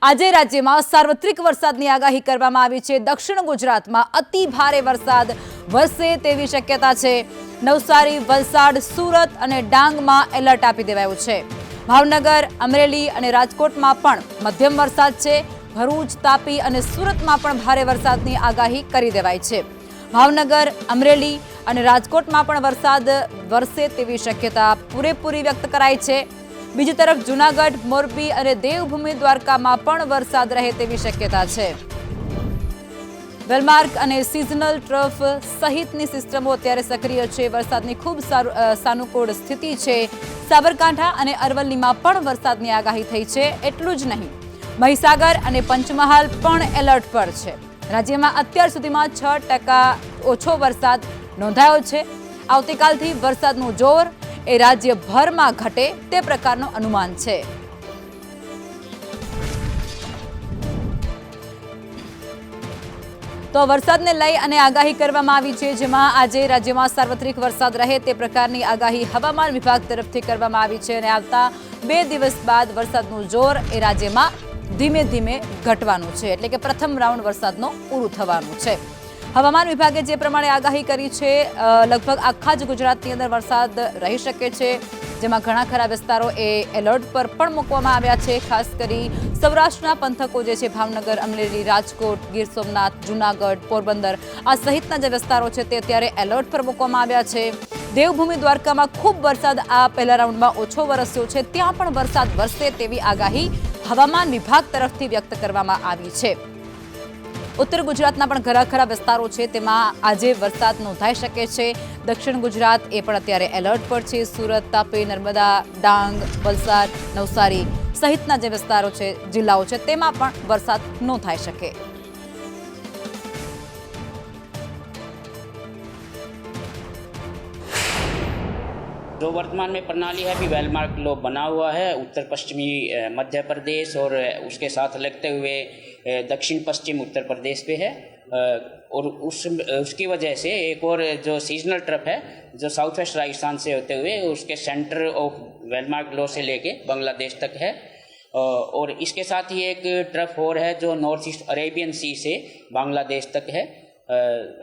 આજે રાજ્યમાં સાર્વત્રિક વરસાદની આગાહી કરવામાં આવી છે। દક્ષિણ ગુજરાતમાં અતિ ભારે વરસાદ વરસે તેવી શક્યતા છે। નવસારી, વલસાડ, સુરત અને ડાંગમાં એલર્ટ આપી દેવાયું છે। ભાવનગર, અમરેલી અને રાજકોટમાં પણ મધ્યમ વરસાદ છે। ભરૂચ, તાપી અને સુરતમાં પણ ભારે વરસાદની આગાહી કરી દેવાઈ છે। ભાવનગર, અમરેલી અને રાજકોટમાં પણ વરસાદ વરસે તેવી શક્યતા પૂરેપૂરી વ્યક્ત કરાઈ છે। બીજી તરફ જૂનાગઢ, મોરબી અને દેવભૂમિ દ્વારકામાં પણ વરસાદ રહે તેવી શક્યતા છે। વેલમાર્ક અને સિઝનલ ટ્રફ સહિતની સિસ્ટમો અત્યારે સક્રિય છે। વરસાદની ખૂબ સાનુકૂળ સ્થિતિ છે। સાબરકાંઠા અને અરવલ્લીમાં પણ વરસાદની આગાહી થઈ છે। એટલું જ નહીં, મહીસાગર અને પંચમહાલ પણ એલર્ટ પર છે। રાજ્યમાં અત્યાર સુધીમાં 6% ઓછો વરસાદ નોંધાયો છે। આવતીકાલથી વરસાદનું જોર એ રાજ્યભરમાં ઘટે તે પ્રકારનું અનુમાન છે। તો વરસાદને લઈ અને આગાહી કરવામાં આવી છે, જેમાં આજે રાજ્યમાં સાર્વત્રિક વરસાદ રહે તે પ્રકારની આગાહી હવામાન વિભાગ તરફથી કરવામાં આવી છે અને આવતા 2 દિવસ બાદ વરસાદનું જોર એ રાજ્યમાં ધીમે ધીમે ઘટવાનું છે, એટલે કે પ્રથમ રાઉન્ડ વરસાદનો પૂરું થવાનું છે। હવામાન વિભાગે જે પ્રમાણે આગાહી કરી છે, લગભગ આખા જ ગુજરાતની અંદર વરસાદ રહી શકે છે, જેમાં ઘણા ખરા વિસ્તારો એ એલર્ટ પર પણ મૂકવામાં આવ્યા છે। ખાસ કરી સૌરાષ્ટ્રના પંથકો જે છે, ભાવનગર, અમરેલી, રાજકોટ, ગીર સોમનાથ, જૂનાગઢ, પોરબંદર આ સહિતના જે વિસ્તારો છે તે અત્યારે એલર્ટ પર મૂકવામાં આવ્યા છે। દેવભૂમિ દ્વારકામાં ખૂબ વરસાદ આ પહેલા રાઉન્ડમાં ઓછો વરસ્યો છે, ત્યાં પણ વરસાદ વરસે તેવી આગાહી હવામાન વિભાગ તરફથી વ્યક્ત કરવામાં આવી છે। ઉત્તર ગુજરાતના પણ ઘણા ખરા વિસ્તારો છે તેમાં આજે વરસાદ નોંધાઈ શકે છે। દક્ષિણ ગુજરાત એ પણ અત્યારે એલર્ટ પર છે। સુરત, તાપી, નર્મદા, ડાંગ, વલસાડ, નવસારી સહિતના જે વિસ્તારો છે, જિલ્લાઓ છે, તેમાં પણ વરસાદ નોંધાઈ શકે। जो वर्तमान में प्रणाली है अभी वेलमार्क लो बना हुआ है उत्तर पश्चिमी मध्य प्रदेश और उसके साथ लगते हुए दक्षिण पश्चिम उत्तर प्रदेश पे है और उसकी वजह से एक और जो सीजनल ट्रफ है जो साउथ वेस्ट राजस्थान से होते हुए उसके सेंटर ऑफ वेलमार्क लो से लेके बांग्लादेश तक है और इसके साथ ही एक ट्रफ और है जो नॉर्थ ईस्ट अरेबियन सी से बांग्लादेश तक है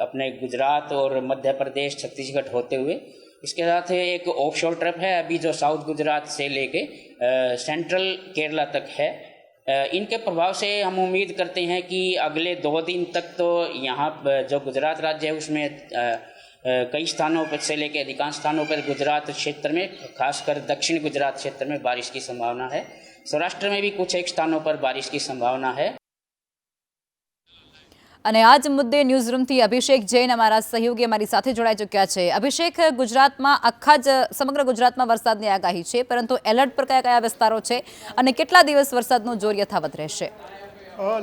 अपने गुजरात और मध्य प्रदेश, छत्तीसगढ़ होते हुए। इसके साथ एक ऑफशोर ट्रफ है अभी जो साउथ गुजरात से लेके सेंट्रल केरला तक है। इनके प्रभाव से हम उम्मीद करते हैं कि अगले 2 दिन तक तो यहाँ जो गुजरात राज्य है उसमें कई स्थानों पर से लेकर अधिकांश स्थानों पर गुजरात क्षेत्र में खासकर दक्षिण गुजरात क्षेत्र में बारिश की संभावना है। सौराष्ट्र में भी कुछ एक स्थानों पर बारिश की संभावना है। અને આ જ મુદ્દે ન્યૂઝ રૂમથી અભિષેક જૈન અમારા સહયોગી અમારી સાથે જોડાઈ ચૂક્યા છે। અભિષેક, ગુજરાતમાં આખા જ સમગ્ર ગુજરાતમાં વરસાદની આગાહી છે, પરંતુ એલર્ટ પર કયા કયા વિસ્તારો છે અને કેટલા દિવસ વરસાદનું જોર યથાવત રહેશે?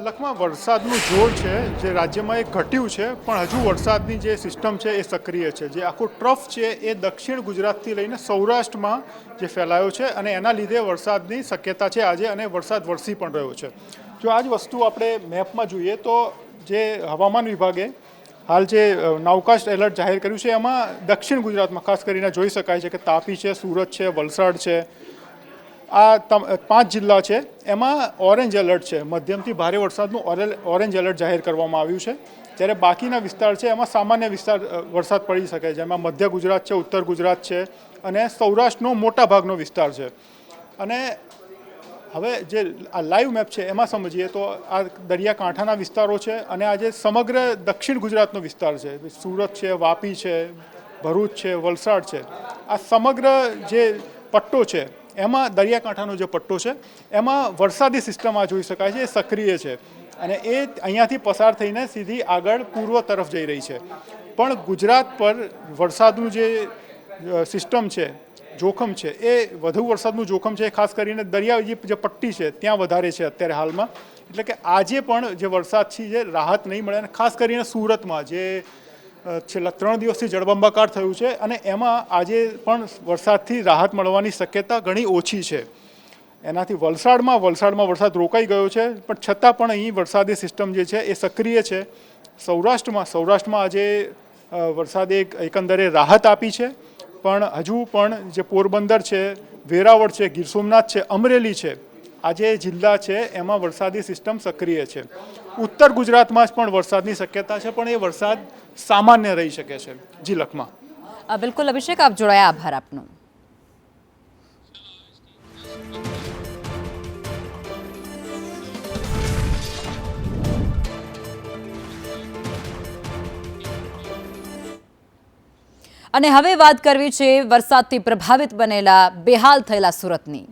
લખમાં વરસાદનું જોર છે જે રાજ્યમાં એક ઘટ્યું છે, પણ હજુ વરસાદની જે સિસ્ટમ છે એ સક્રિય છે। જે આખો ટ્રફ છે એ દક્ષિણ ગુજરાતથી લઈને સૌરાષ્ટ્રમાં જે ફેલાયો છે અને એના લીધે વરસાદની શક્યતા છે આજે, અને વરસાદ વરસી પણ રહ્યો છે। જો આ જ વસ્તુ આપણે મેપમાં જોઈએ તો જે હવામાન વિભાગે હાલ જે નાવકાસ્ટ એલર્ટ જાહેર કર્યું છે એમાં દક્ષિણ ગુજરાતમાં ખાસ કરીને જોઈ શકાય છે કે તાપી છે, સુરત છે, વલસાડ છે, આ 5 જિલ્લા છે એમાં ઓરેન્જ એલર્ટ છે। મધ્યમથી ભારે વરસાદનું ઓરેન્જ એલર્ટ જાહેર કરવામાં આવ્યું છે, જ્યારે બાકીના વિસ્તાર છે એમાં સામાન્ય વરસાદ પડી શકે છે, જેમાં મધ્ય ગુજરાત છે, ઉત્તર ગુજરાત છે અને સૌરાષ્ટ્રનો મોટા ભાગનો વિસ્તાર છે। અને હવે જે આ લાઈવ મેપ છે એમાં સમજીએ તો આ દરિયાકાંઠાના વિસ્તારો છે અને આ જે સમગ્ર દક્ષિણ ગુજરાતનો વિસ્તાર છે, સુરત છે, વાપી છે, ભરૂચ છે, વલસાડ છે, આ સમગ્ર જે પટ્ટો છે એમાં દરિયાકાંઠાનો જે પટ્ટો છે એમાં વરસાદી સિસ્ટમ આ જોઈ શકાય છે એ સક્રિય છે અને એ અહીંયાથી પસાર થઈને સીધી આગળ પૂર્વ તરફ જઈ રહી છે। પણ ગુજરાત પર વરસાદનું જે સિસ્ટમ છે, જોખમ છે, એ વધુ વરસાદનું જોખમ છે ખાસ કરીને દરિયાની જે પટ્ટી છે ત્યાં વધારે છે અત્યારે હાલમાં। એટલે કે આજે પણ જે વરસાદથી જે રાહત નહીં મળે, અને ખાસ કરીને સુરતમાં જે છેલ્લા 3 દિવસથી જળબંબાકાર થયું છે અને એમાં આજે પણ વરસાદથી રાહત મળવાની શક્યતા ઘણી ઓછી છે। એનાથી વલસાડમાં વરસાદ રોકાઈ ગયો છે, પણ છતાં પણ અહીં વરસાદી સિસ્ટમ જે છે એ સક્રિય છે। સૌરાષ્ટ્રમાં આજે વરસાદે એકંદરે રાહત આપી છે, પણ હજુ પણ જે પોરબંદર છે, વેરાવળ છે, ગીર સોમનાથ છે, અમરેલી છે, આ જે જિલ્લા છે એમાં વરસાદી સિસ્ટમ સક્રિય છે. ઉત્તર ગુજરાતમાં જ પણ વરસાદની શક્યતા છે, પણ એ વરસાદ સામાન્ય રહી શકે છે. જી લખમાં. બિલકુલ અભિષેક, આપ જોડાયા, આભાર આપનો. અને હવે વાત કરવી છે વરસાદથી પ્રભાવિત બનેલા બેહાલ થયેલા સુરતની.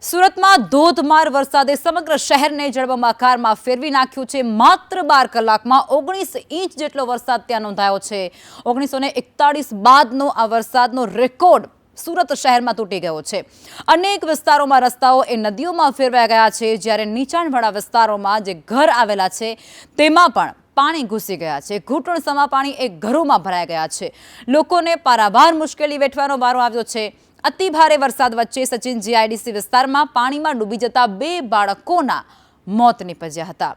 સુરતમાં ધોધમાર વરસાદે સમગ્ર શહેરને જળબંબાકારમાં ફેરવી નાખ્યું છે. માત્ર 12 કલાકમાં 19 ઇંચ જેટલો વરસાદ ત્યાં નોંધાયો છે. 1941 બાદનો આ વરસાદનો રેકોર્ડ સુરત શહેરમાં તૂટી ગયો છે. અનેક વિસ્તારોમાં રસ્તાઓ એ નદીઓમાં ફેરવાઈ ગયા છે, જ્યારે નીચાણવાળા વિસ્તારોમાં જે ઘર આવેલા છે તેમાં પણ પાણી ઘૂસી ગયા છે. ઘૂંટણસમા પાણી એ ઘરોમાં ભરાઈ ગયા છે. લોકોને પારાવાર મુશ્કેલી વેઠવાનો વારો આવ્યો છે. અતિ ભારે વરસાદ વચ્ચે સચિન જીઆઈડીસી વિસ્તારમાં પાણીમાં ડૂબી જતા 2 બાળકોના મોત નીપજ્યા હતા.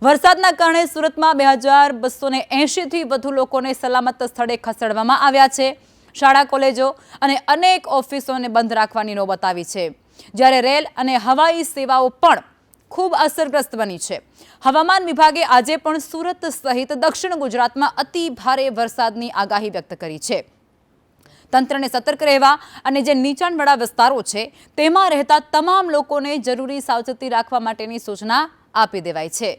વરસાદના કારણે સુરતમાં 2280 થી વધુ લોકોને સલામત સ્થળે ખસેડવામાં આવ્યા છે. શાળા કોલેજો અને અનેક ઓફિસોને બંધ રાખવાની નોબત આવી છે, જ્યારે રેલ અને હવાઈ સેવાઓ પણ ખૂબ અસરગ્રસ્ત બની છે. હવામાન વિભાગે આજે પણ સુરત સહિત દક્ષિણ ગુજરાતમાં અતિ ભારે વરસાદની આગાહી વ્યક્ત કરી છે. તંત્રને સતર્ક રહેવા અને જે નીચાણવાળા વિસ્તારો છે તેમાં રહેતા તમામ લોકોને જરૂરી સાવચેતી રાખવા માટેની સૂચના આપી દેવાઈ છે.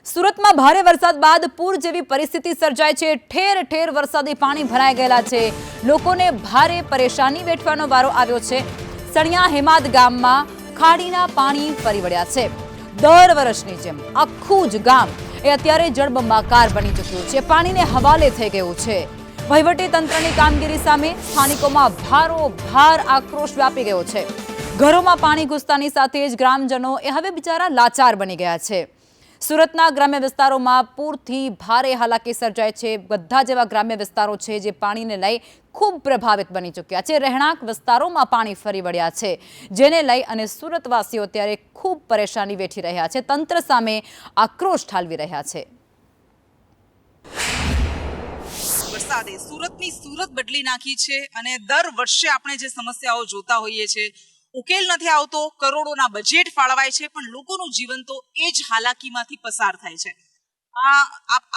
સુરતમાં ભારે વરસાદ બાદ પૂર જેવી પરિસ્થિતિ સર્જાય છે. ઠેર ઠેર વરસાદી પાણી ભરાઈ ગયેલા છે. લોકોને ભારે પરેશાની વેઠવાનો વારો આવ્યો છે. સણિયા હેમાદ ગામમાં ખાડીના પાણી ફરી વળ્યા છે. દર વર્ષની જેમ આખું જ ગામ એ અત્યારે જળબંબાકાર બની ચૂક્યું છે. પાણીને હવાલે થઈ ગયું છે. વહીવટી તંત્રની કામગીરી સામે સ્થાનિકોમાં ભારોભાર આક્રોશ વ્યાપી ગયો છે. ઘરોમાં પાણી ઘૂસતાની સાથે જ ગ્રામજનો એ હવે બિચારા લાચાર બની ગયા છે. સુરતના ગ્રામ્ય વિસ્તારોમાં પૂરથી ભારે હાલાકી સર્જાય છે. બધા જેવા ગ્રામ્ય વિસ્તારો છે જે પાણીને લઈ ખૂબ પ્રભાવિત બની ચૂક્યા છે. રહેણાંક વિસ્તારોમાં પાણી ફરી વળ્યા છે, જેને લઈ અને સુરતવાસીઓ અત્યારે ખૂબ પરેશાની વેઠી રહ્યા છે. તંત્ર સામે આક્રોશ ઠાલવી રહ્યા છે. વરસાદે સુરતની સુરત બદલી નાખી છે અને દર વર્ષે આપણે જે સમસ્યાઓ જોતા હોઈએ છીએ, ઉકેલ નથી આવતો, કરોડોના બજેટ ફાળવાય છે, પણ લોકોનું જીવન તો એ જ હાલાકીમાંથી પસાર થાય છે.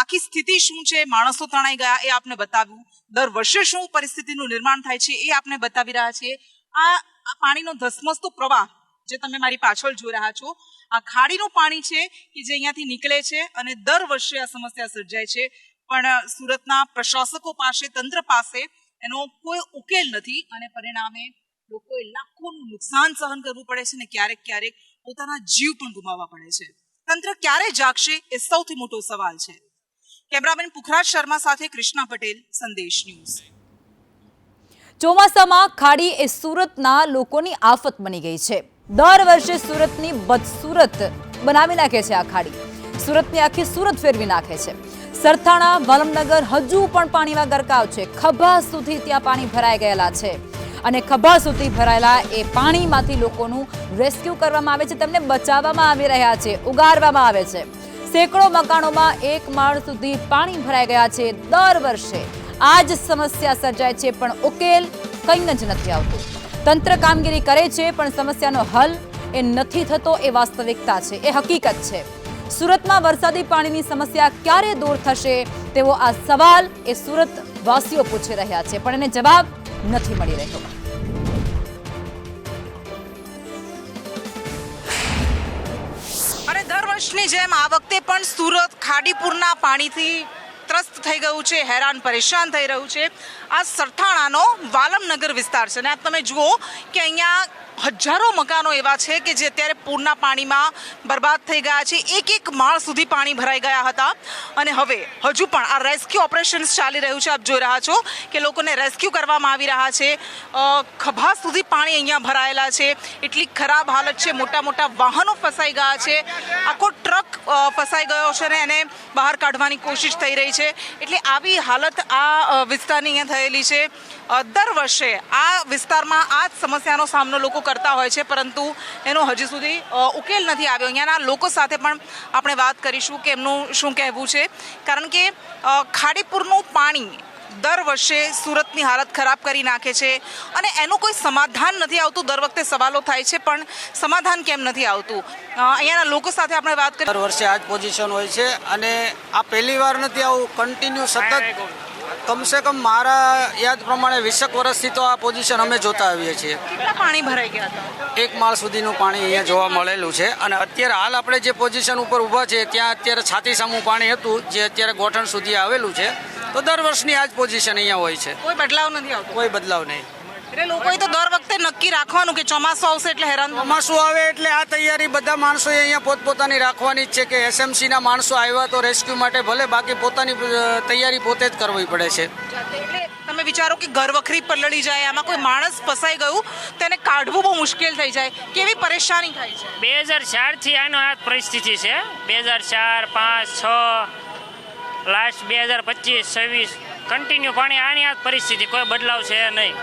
આખી સ્થિતિ શું છે, માણસો તણાઈ ગયા એ આપને બતાવ્યું. દર વર્ષે શું પરિસ્થિતિનું નિર્માણ થાય છે એ આપને બતાવી રહ્યા છીએ. આ પાણીનો ધસમસતો પ્રવાહ જે તમે મારી પાછળ જોઈ રહ્યા છો, આ ખાડીનું પાણી છે કે જે અહીંયાથી નીકળે છે અને દર વર્ષે આ સમસ્યા સર્જાય છે. પણ સુરતના પ્રશાસકો પાસે, તંત્ર પાસે એનો કોઈ ઉકેલ નથી અને પરિણામે લોકોએ લાખોનું નુકસાન સહન કરવું પડે છે અને ક્યારેક ક્યારેક પોતાના જીવ પણ ગુમાવવા પડે છે. તંત્ર ક્યારે જાગશે એ સૌથી મોટો સવાલ છે. કેમેરામેન પુખરાજ શર્મા સાથે કૃષ્ણા પટેલ, સંદેશ ન્યૂઝ. ચોમાસામાં ખાડી એ સુરતના લોકોની આફત બની ગઈ છે. દર વર્ષે સુરતની બદસુરત બનાવી નાખે છે આ ખાડી. સુરતની આખી સુરત ફેરવી નાખે છે. સરથાણા, વાલમનગર હજુ પણ પાણીમાં ગરકાવ છે. ખભા સુધી ત્યાં પાણી ભરાઈ ગયેલા છે અને ખભા સુધી ભરાયેલા એ પાણીમાંથી લોકોનું રેસ્ક્યુ કરવામાં આવે છે, તેમને બચાવવામાં આવી રહ્યા છે, ઉગારવામાં આવે છે. સેંકડો મકાનોમાં 1 માળ સુધી પાણી ભરાઈ ગયા છે. દર વર્ષે આ જ સમસ્યા સર્જાય છે, પણ ઉકેલ કંઈ જ નથી આવતું. તંત્ર કામગીરી કરે છે, પણ સમસ્યાનો હલ એ નથી થતો. એ વાસ્તવિકતા છે, એ હકીકત છે. સુરતમાં વરસાદી પાણીની સમસ્યા ક્યારે દૂર થશે તેવો આ સવાલ એ સુરત વાસીઓ પૂછી રહ્યા છે, પણ એને જવાબ નથી મળી રહ્યો. અને દર વર્ષની જેમ આ વખતે પણ સુરત ખાડીપુરના પાણીથી ત્રસ્ત થઈ ગયું છે, હેરાન પરેશાન થઈ રહ્યું છે. આ સરથાણાનો વાલમનગર વિસ્તાર છે અને આ તમે જુઓ કે અહીંયા હજારો મકાનો એવા છે કે જે અત્યારે પૂરના પાણીમાં બરબાદ થઈ ગયા છે. એક માળ સુધી પાણી ભરાઈ ગયા હતા અને હવે હજુ પણ આ રેસ્ક્યુ ઓપરેશન્સ ચાલી રહ્યું છે. આપ જોઈ રહ્યા છો કે લોકોને રેસ્ક્યુ કરવામાં આવી રહ્યા છે. ખભા સુધી પાણી અહીંયા ભરાયેલા છે. એટલી ખરાબ હાલત છે. મોટા મોટા વાહનો ફસાઈ ગયા છે. આખો ટ્રક ફસાઈ ગયો છે અને એને બહાર કાઢવાની કોશિશ થઈ રહી છે. એટલે આવી હાલત આ વિસ્તારની અહીંયા થયેલી છે. દર વર્ષે આ વિસ્તારમાં આ જ સમસ્યાનો સામનો લોકો કરતા હોય છે, પરંતુ એનો હજી સુધી ઉકેલ નથી આવ્યો. અહીંયાના લોકો સાથે પણ આપણે વાત કરીશું કે એમનું શું કહેવું છે, કારણ કે ખાડીપુરનું પાણી દર વર્ષે સુરતની હાલત ખરાબ કરી નાખે છે અને એનું કોઈ સમાધાન નથી આવતું. દર વખતે સવાલો થાય છે પણ સમાધાન કેમ નથી આવતું? અહીંયાના લોકો સાથે આપણે વાત કરી. દર વર્ષે આ જ પોઝિશન હોય છે અને આ પહેલી વાર નથી, આવું કન્ટિન્યુ સતત કમસે કમ મારા યાદ પ્રમાણે 20 વર્ષથી તો આ પોઝિશન અમે જોતા આવીએ છીએ. કેટલા પાણી ભરાઈ ગયા હતા? 1 માળ સુધીનું પાણી અહીંયા જોવા મળેલું છે અને અત્યારે હાલ આપણે જે પોઝિશન ઉપર ઊભા છે ત્યાં અત્યારે છાતી સામું પાણી હતું, જે અત્યારે ગોઠણ સુધી આવેલું છે. તો દર વર્ષની આ જ પોઝિશન અહીંયા હોય છે. કોઈ બદલાવ નથી આવતો? કોઈ બદલાવ નહીં. એટલે લોકોએ તો દર વખતે નક્કી રાખવાનું કે ચોમાસું આવશે એટલે હેરાન થવાનું. ચોમાસું આવે એટલે આ તૈયારી બધા માણસોએ અહીંયા પોતપોતાની રાખવાની જ છે કે એસએમસીના માણસો આવ્યા તો રેસ્ક્યુ માટે ભલે, બાકી પોતાની તૈયારી પોતે જ કરવી પડે છે. એટલે તમે વિચારો કે ઘર વખરી પલળી જાય, આમાં કોઈ માણસ ફસાઈ ગયું તો એને કાઢવું બહુ મુશ્કેલ થઈ જાય. કેવી પરેશાની થાય છે? 2004 થી આનો આ પરિસ્થિતિ છે. 2004, 5, 6 લાસ્ટ 2025, 26 કન્ટિન્યુ પાણી આની આ પરિસ્થિતિ, કોઈ બદલાવ છે નહીં.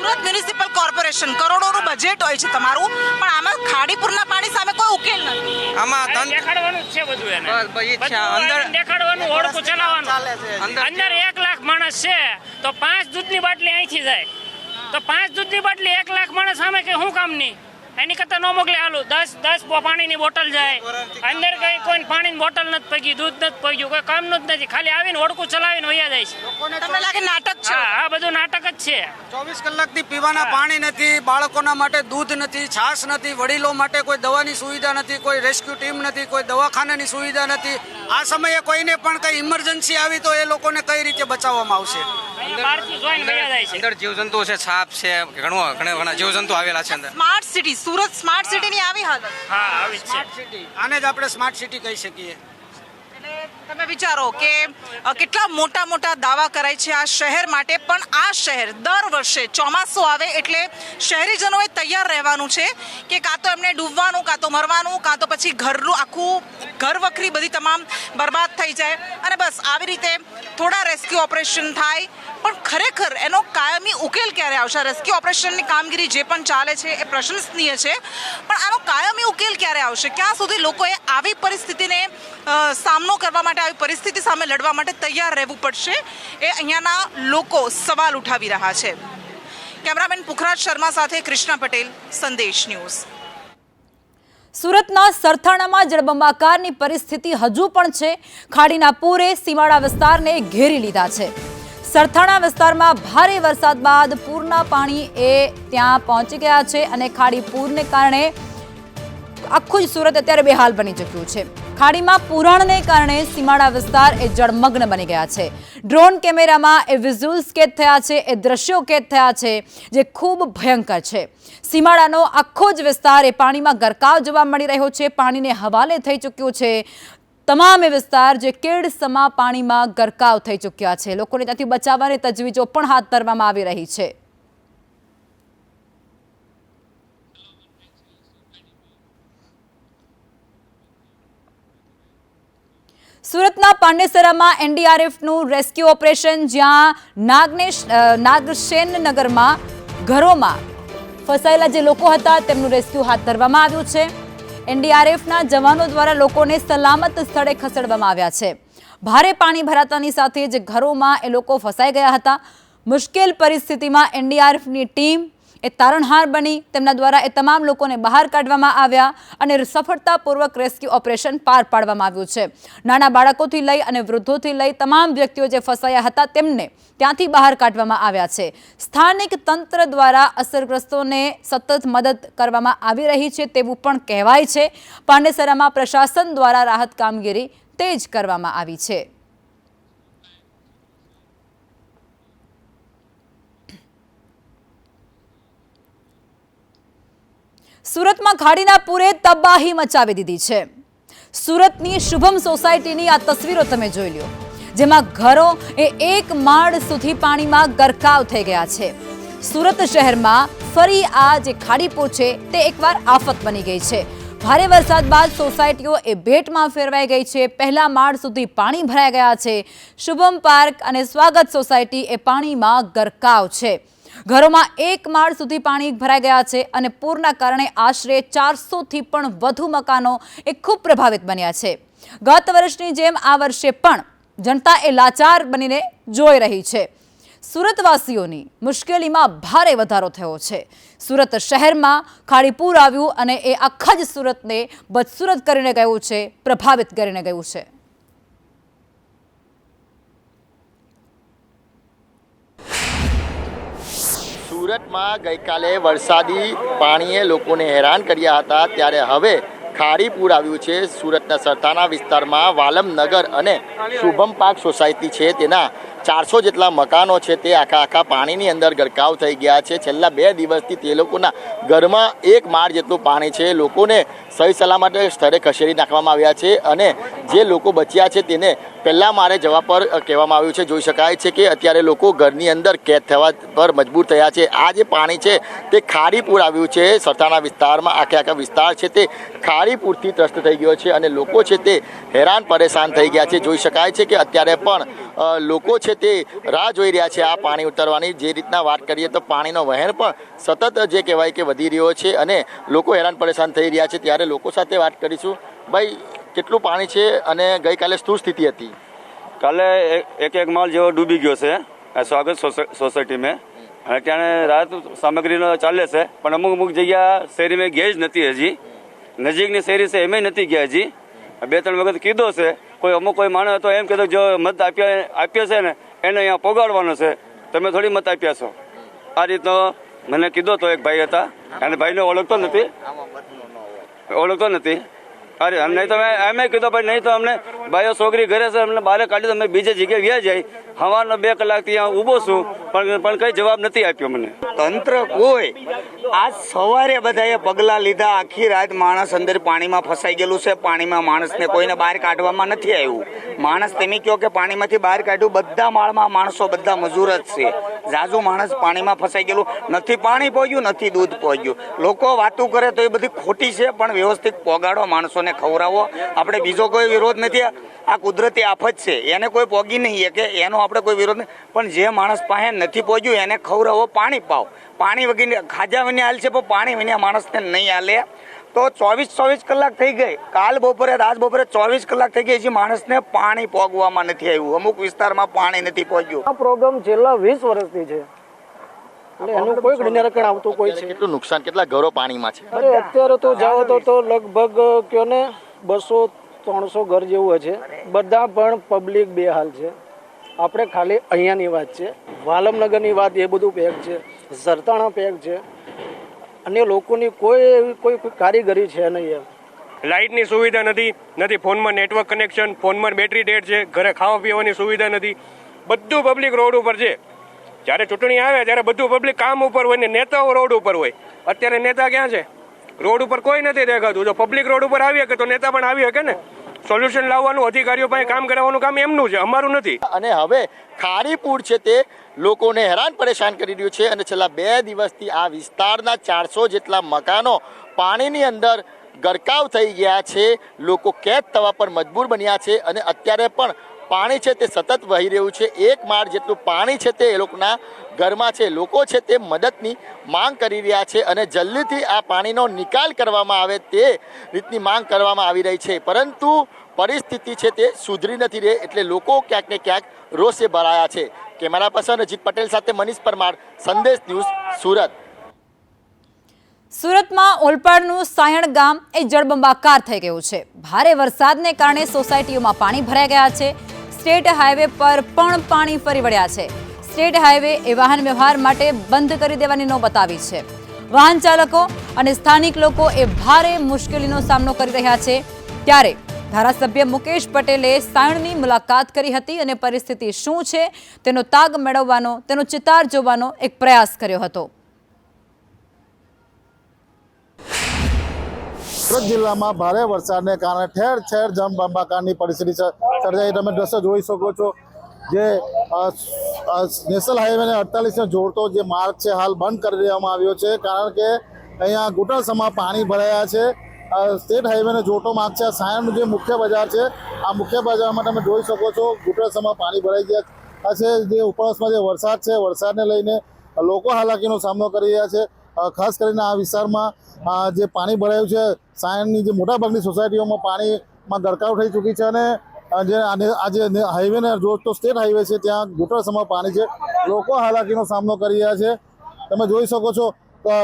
સુરત મ્યુનિસિપલ કોર્પોરેશન કરોડોનું બજેટ હોય છે તમારું, પણ આમાં ખાડીપુરના પાણી સામે કોઈ ઉકેલ નથી. આમાં દેખાડવાનું જ છે બધું એને. બધું દેખાડવાનું, ઓળખું ચલાવવાનું. અંદર 1 લાખ માણસ છે તો 5 દૂધની બાટલી અહીંથી જાય તો 5 દૂધની બાટલી 1 લાખ માણસ સામે કે શું કામની? એની કરતા ન મોકલે હાલું. 10 પાણીની બોટલ જાય, અંદર કઈ કોઈ પાણીની બોટલ નથી પગી, દૂધ નથી પગ્યું, કોઈ કામનું જ નથી. ખાલી આવીને ઓળખું ચલાવીને વયા જાય છે. તમને લાગે નાટક છે? હા, બધું નાટક જ છે. 24 કલાકથી પીવાના પાણી નથી, બાળકોના માટે દૂધ નથી, છાશ નથી, વડીલો માટે કોઈ દવાની સુવિધા નથી, કોઈ રેસ્ક્યુ ટીમ નથી, કોઈ દવાખાનાની સુવિધા નથી. આ સમયે કોઈને પણ કઈ ઇમરજન્સી આવી તો એ લોકોને કઈ રીતે બચાવવામાં આવશે? બહારથી જોઈને વયા જાય છે. અંદર જીવજંતુ છે, સાપ છે, ઘણા જીવજંતુ આવેલા છે અંદર. સ્માર્ટ સિટી, સુરત સ્માર્ટ સિટીની આવી હાલત. હા, આવી જ છે. આને જ આપણે સ્માર્ટ સિટી કહી શકીએ. એટલે તમે વિચારો કે કેટલા મોટા મોટા દાવા કરાય છે આ શહેર માટે, પણ આ શહેર દર વર્ષે ચોમાસું આવે એટલે શહેરીજનોએ તૈયાર રહેવાનું છે કે કાં તો એમને ડૂબવાનું, કાં તો મરવાનું, કાં તો પછી ઘરનું આખું ઘર વખરી બધી તમામ બરબાદ થઈ જાય અને બસ આવી રીતે થોડા રેસ્ક્યુ ઓપરેશન થાય. પણ ખરેખર એનો કાયમી ઉકેલ ક્યારે આવશે? રેસ્ક્યુ ઓપરેશનની કામગીરી જે પણ ચાલે છે એ પ્રશંસનીય છે, પણ આનો કાયમી ઉકેલ ક્યારે આવશે? ક્યાં સુધી લોકોએ આવી પરિસ્થિતિને સામનો કરવા માટે, આવી પરિસ્થિતિ સામે લડવા માટે તૈયાર રહેવું પડશે? એ અહીંયાના લોકો સવાલ ઉઠાવી રહ્યા છે. કેમેરામેન પુખરાજ શર્મા સાથે કૃષ્ણા પટેલ, સંદેશ ન્યૂઝ. સુરતના સરથાણામાં જળબંબાકારની પરિસ્થિતિ હજુ પણ છે. ખાડીના પૂરે સીમાડા વિસ્તારને ઘેરી લીધા છે. સરથાણા વિસ્તારમાં ભારે વરસાદ બાદ પૂરના પાણી ત્યાં પહોંચી ગયા છે અને ખાડી પૂરને કારણે આખું જ સુરત અત્યારે બેહાલ બની ચૂક્યું છે. ખાડીમાં પુરાણને કારણે સીમાડા વિસ્તાર જળમગ્ન બની ગયા છે. ડ્રોન કેમેરામાં વિઝ્યુઅલ્સ કેદ થયા છે, દ્રશ્યો કેદ થયા છે જે ખૂબ ભયંકર છે. સીમાડાનો આખો જ વિસ્તાર પાણીમાં ગરકાવ જોવા મળી રહ્યો છે. પાણીને હવાલે થઈ ચૂક્યું છે. તમામ વિસ્તાર જે કેડ સમા પાણીમાં ગરકાવ થઈ ચૂક્યા છે. લોકોને ત્યાંથી બચાવવાની તજવીજો પણ હાથ ધરવામાં આવી રહી છે. સુરતના પાંડેસરામાં એનડીઆરએફનું રેસ્ક્યુ ઓપરેશન, જ્યાં નાગશેન નગરમાં ઘરોમાં ફસાયેલા જે લોકો હતા તેમનું રેસ્ક્યુ હાથ ધરવામાં આવ્યું છે. એનડીઆરએફના જવાનો દ્વારા લોકોને સલામત સ્થળે ખસેડવામાં આવ્યા છે. ભારે પાણી ભરાતાની સાથે જ ઘરોમાં એ લોકો ફસાઈ ગયા હતા. મુશ્કેલ પરિસ્થિતિમાં એનડીઆરએફની ટીમ તારણહાર બની. તેમના દ્વારા એ તમામ લોકોને બહાર કાઢવામાં આવ્યા અને સફળતાપૂર્વક રેસ્ક્યુ ઓપરેશન પાર પાડવામાં આવ્યું છે. નાના બાળકોથી લઈ અને વૃદ્ધોથી લઈ તમામ વ્યક્તિઓ જે ફસાયા હતા તેમને ત્યાંથી બહાર કાઢવામાં આવ્યા છે. સ્થાનિક તંત્ર દ્વારા અસરગ્રસ્તોને સતત મદદ કરવામાં આવી રહી છે તેવું પણ કહેવાય છે. પાંડેસરામાં પ્રશાસન દ્વારા રાહત કામગીરી તેજ કરવામાં આવી છે. સુરતમાં ખાડીના પૂરે તબાહી મચાવી દીધી છે। સુરતની શુભમ સોસાયટીની આ તસવીરો તમે જોઈ લો, જેમાં ઘરો એ એક માળ સુધી પાણીમાં ગરકાવ થઈ ગયા છે। સુરત શહેરમાં ફરી આ જે ખાડીપો છે તે એકવાર આફત બની ગઈ છે। ભારે વરસાદ બાદ સોસાયટીઓ એ ભેટમાં ફેરવાઈ ગઈ છે। પહેલા માળ સુધી પાણી ભરાઈ ગયા છે। શુભમ પાર્ક અને સ્વાગત સોસાયટી એ પાણીમાં ગરકાવ છે। ઘરોમાં એક માળ સુધી પાણી ભરાઈ ગયા છે અને પૂરના કારણે આશરે 400થી પણ વધુ મકાનો એ ખૂબ પ્રભાવિત બન્યા છે। ગત વર્ષની જેમ આ વર્ષે પણ જનતા એ લાચાર બનીને જોઈ રહી છે। સુરતવાસીઓની મુશ્કેલીમાં ભારે વધારો થયો છે। સુરત શહેરમાં ખાડીપૂર આવ્યું અને એ આખા જ સુરતને બદસુરત કરીને ગયું છે, પ્રભાવિત કરીને ગયું છે। સુરતમાં ગઈકાલે વરસાદી પાણીએ લોકોને હેરાન કર્યા હતા, ત્યારે હવે ખાડીપૂર આવ્યું છે। સુરતના સરથાના વિસ્તારમાં વાલમનગર અને શુભમ પાર્ક સોસાયટી છે, તેના 400 જેટલા મકાનો છે તે આખા પાણીની અંદર ગરકાવ થઈ ગયા છે। છેલ્લા 2 દિવસથી તે લોકોના ઘરમાં એક માળ જેટલું પાણી છે। લોકોને સહી સલામત સ્થળે ખસેડી નાખવામાં આવ્યા છે અને જે લોકો બચ્યા છે તેને પહેલા માળે જવા પર કહેવામાં આવ્યું છે। જોઈ શકાય છે કે અત્યારે લોકો ઘરની અંદર કેદ થવા પર મજબૂર થયા છે। આ જે પાણી છે તે ખાડીપૂર આવ્યું છે સરથાના વિસ્તારમાં। આખા વિસ્તાર છે તે ખાડીપૂરથી ત્રસ્ત થઈ ગયો છે અને લોકો છે તે હેરાન પરેશાન થઈ ગયા છે। જોઈ શકાય છે કે અત્યારે પણ લોકો છે તે રાહ જોઈ રહ્યા છે આ પાણી ઉતરવાની। જે રીતના વાત કરીએ તો પાણીનો વહેણ પણ સતત જે કહેવાય કે વધી રહ્યો છે અને લોકો હેરાન પરેશાન થઈ રહ્યા છે। ત્યારે લોકો સાથે વાત કરીશું। ભાઈ, કેટલું પાણી છે અને ગઈકાલે શું સ્થિતિ હતી? કાલે એક માળ જેવો ડૂબી ગયો છે સ્વાગત સોસાયટીમાં। અને ત્યાં રાહત સામગ્રીનો ચાલે છે, પણ અમુક જગ્યા શેરીમાં ગયા જ નથી। હજી નજીકની શેરી છે એમાં નથી ગયા। હજી 2-3 વખત કીધો છે। કોઈ માણસ તો એમ કીધું જો મત આપ્યો છે ને એને અહીંયા પોગાડવાનો છે, તમે થોડી મત આપ્યા છો। આ રીતનો મને કીધો તો એક ભાઈ હતા, અને ભાઈને ઓળખતો નથી। અરે નહીં તો એમ કીધું ભાઈ નહીં તો અમને ભાઈઓ છોકરી ઘરે છે, અમને બહાર કાઢી તો અમે બીજી જગ્યાએ વ્યા જાય। સવારના 2 કલાકથી અહીંયા ઊભો છું, પણ કઈ જવાબ નથી આપ્યો મને। તંત્ર કોઈ આજ સવારે બધાએ પગલાં લીધા, આખી રાત માણસ અંદર પાણીમાં ફસાઈ ગયેલું છે। પાણીમાં માણસને કોઈને બહાર કાઢવામાં નથી આવ્યું। માણસ તમે કહો કે પાણીમાંથી બહાર કાઢ્યું, બધા માળમાં માણસો બધા મજૂર જ છે। ઝાઝુ માણસ પાણીમાં ફસાઈ ગયેલું, નથી પાણી પહોંચ્યું, નથી દૂધ પહોંચ્યું। લોકો વાતું કરે તો એ બધી ખોટી છે, પણ વ્યવસ્થિત પોગાડો, માણસોને ખવડાવો। આપણે બીજો કોઈ વિરોધ નથી। આ કુદરતી આફત છે, એને કોઈ પોગી નહીં કે એનો આપણે કોઈ વિરોધ નહીં, પણ જે માણસ પાસે નથી પહોંચ્યું એને ખવડાવો, પાણી પાવ। પાણી વગર ખાજા વિના હાલ છે, પણ પાણી વિના માણસને નહીં હાલે। તો 24 કલાક થઈ ગઈ, કાલ બપોરે આજ બપોરે 24 કલાક થઈ ગઈ, જે માણસને પાણી પોગવામાં નથી આવ્યું। અમુક વિસ્તારમાં પાણી નથી પહોંચ્યું। આ પ્રોબ્લેમ છેલ્લા 20 વર્ષથી છે, એટલે એનું કોઈ નિરાકરણ આવતું કોઈ છે। કેટલું નુકસાન, કેટલા ઘરો પાણીમાં છે? અરે અત્યારે તો જાઓ તો લગભગ કયો ને 200-300 ઘર જેવું છે। બધા પણ પબ્લિક બેહાલ છે। આપણે ખાલી અહીંયાની વાત છે, વાલમનગરની વાત એ બધું પેક છે, સરતાણા પેક છે, અને લોકોની કોઈ કારીગરી છે નહીં। લાઇટની સુવિધા નથી ફોનમાં નેટવર્ક કનેક્શન, ફોનમાં બેટરી ડેડ છે, ઘરે ખાવા પીવાની સુવિધા નથી। બધું પબ્લિક રોડ ઉપર છે। જ્યારે ચૂંટણી આવે ત્યારે બધું પબ્લિક કામ ઉપર હોય ને નેતાઓ રોડ ઉપર હોય। અત્યારે નેતા ક્યાં છે? રોડ ઉપર કોઈ નથી દેખાતું। જો પબ્લિક રોડ ઉપર આવી શકે તો નેતા પણ આવી શકે ને। સોલ્યુશન લાવવાનું, અધિકારીઓ પાસે કામ કરાવવાનું કામ એમનું છે, અમારું નથી। અને હવે ખાડીપૂર છે તે લોકોને હેરાન પરેશાન કરી રહ્યું છે અને છેલ્લા 2 દિવસથી આ વિસ્તારના 400 જેટલા મકાનો પાણીની અંદર ગરકાવ થઈ ગયા છે। લોકો કેદ થવા પર મજબૂર બન્યા છે અને અત્યારે પણ પાણી છે તે સતત વહી રહ્યું છે। 1 માળ જેટલું પાણી છે તે એ લોકોના ઘરમાં છે। લોકો છે તે મદદની માંગ કરી રહ્યા છે અને જલ્દીથી આ પાણીનો નિકાલ કરવામાં આવે તે રીતની માંગ કરવામાં આવી રહી છે, પરંતુ પરિસ્થિતિ છે તે સુધરી નથી રહી, એટલે લોકો ક્યાંક ને ક્યાંક રોષે ભરાયા છે। કેમેરા પર્સન અજીત પટેલ સાથે મનીષ પરમાર, સંદેશ ન્યૂઝ, સુરત। સુરતમાં ઓલપાડનું સાયણ ગામ એ જળબંબાકાર થઈ ગયું છે। ભારે વરસાદને કારણે સોસાયટીઓમાં પાણી ભરાઈ ગયા છે। સ્ટેટ હાઈવે પર પણ પાણી ફરી વળ્યા છે। સ્ટેટ હાઈવે એ વાહન વ્યવહાર માટે બંધ કરી દેવાની નોબત આવી છે। વાહન ચાલકો અને સ્થાનિક લોકો એ ભારે મુશ્કેલીનો સામનો કરી રહ્યા છે। ત્યારે ધારાસભ્ય મુકેશ પટેલે સાયણની મુલાકાત કરી હતી અને પરિસ્થિતિ શું છે તેનો તાગ મેળવવાનો, તેનો ચિતાર જોવાનો એક પ્રયાસ કર્યો હતો। સુરત જિલ્લામાં ભારે વરસાદને કારણે ઠેર ઠેર જળબંબાકારની પરિસ્થિતિ સર્જાઈ. તમે દ્રશ્ય જોઈ શકો છો. જે નેશનલ હાઈવેને 48ને જોડતો જે માર્ગ છે હાલ બંધ કરી દેવામાં આવ્યો છે, કારણ કે અહીંયા ઘૂંટણસમાં પાણી ભરાયા છે. સ્ટેટ હાઈવેને જોડતો માર્ગ છે. સાયણનું જે મુખ્ય બજાર છે, આ મુખ્ય બજારમાં તમે જોઈ શકો છો ઘૂંટણસમાં પાણી ભરાઈ ગયા છે. જે ઉપરવાસમાં જે વરસાદ છે, વરસાદને લઈને લોકો હાલાકીનો સામનો કરી રહ્યા છે. ખાસ કરીને આ વિસ્તારમાં જે પાણી ભરાયું છે, સાયણની જે મોટાભાગની સોસાયટીઓમાં પાણીમાં ગરકાવ થઈ ચૂકી છે, અને જે આજે હાઈવેને જોડતો સ્ટેટ હાઈવે છે ત્યાં ઘૂંટણસમાં પાણી છે. લોકો હાલાકીનો સામનો કરી રહ્યા છે. તમે જોઈ શકો છો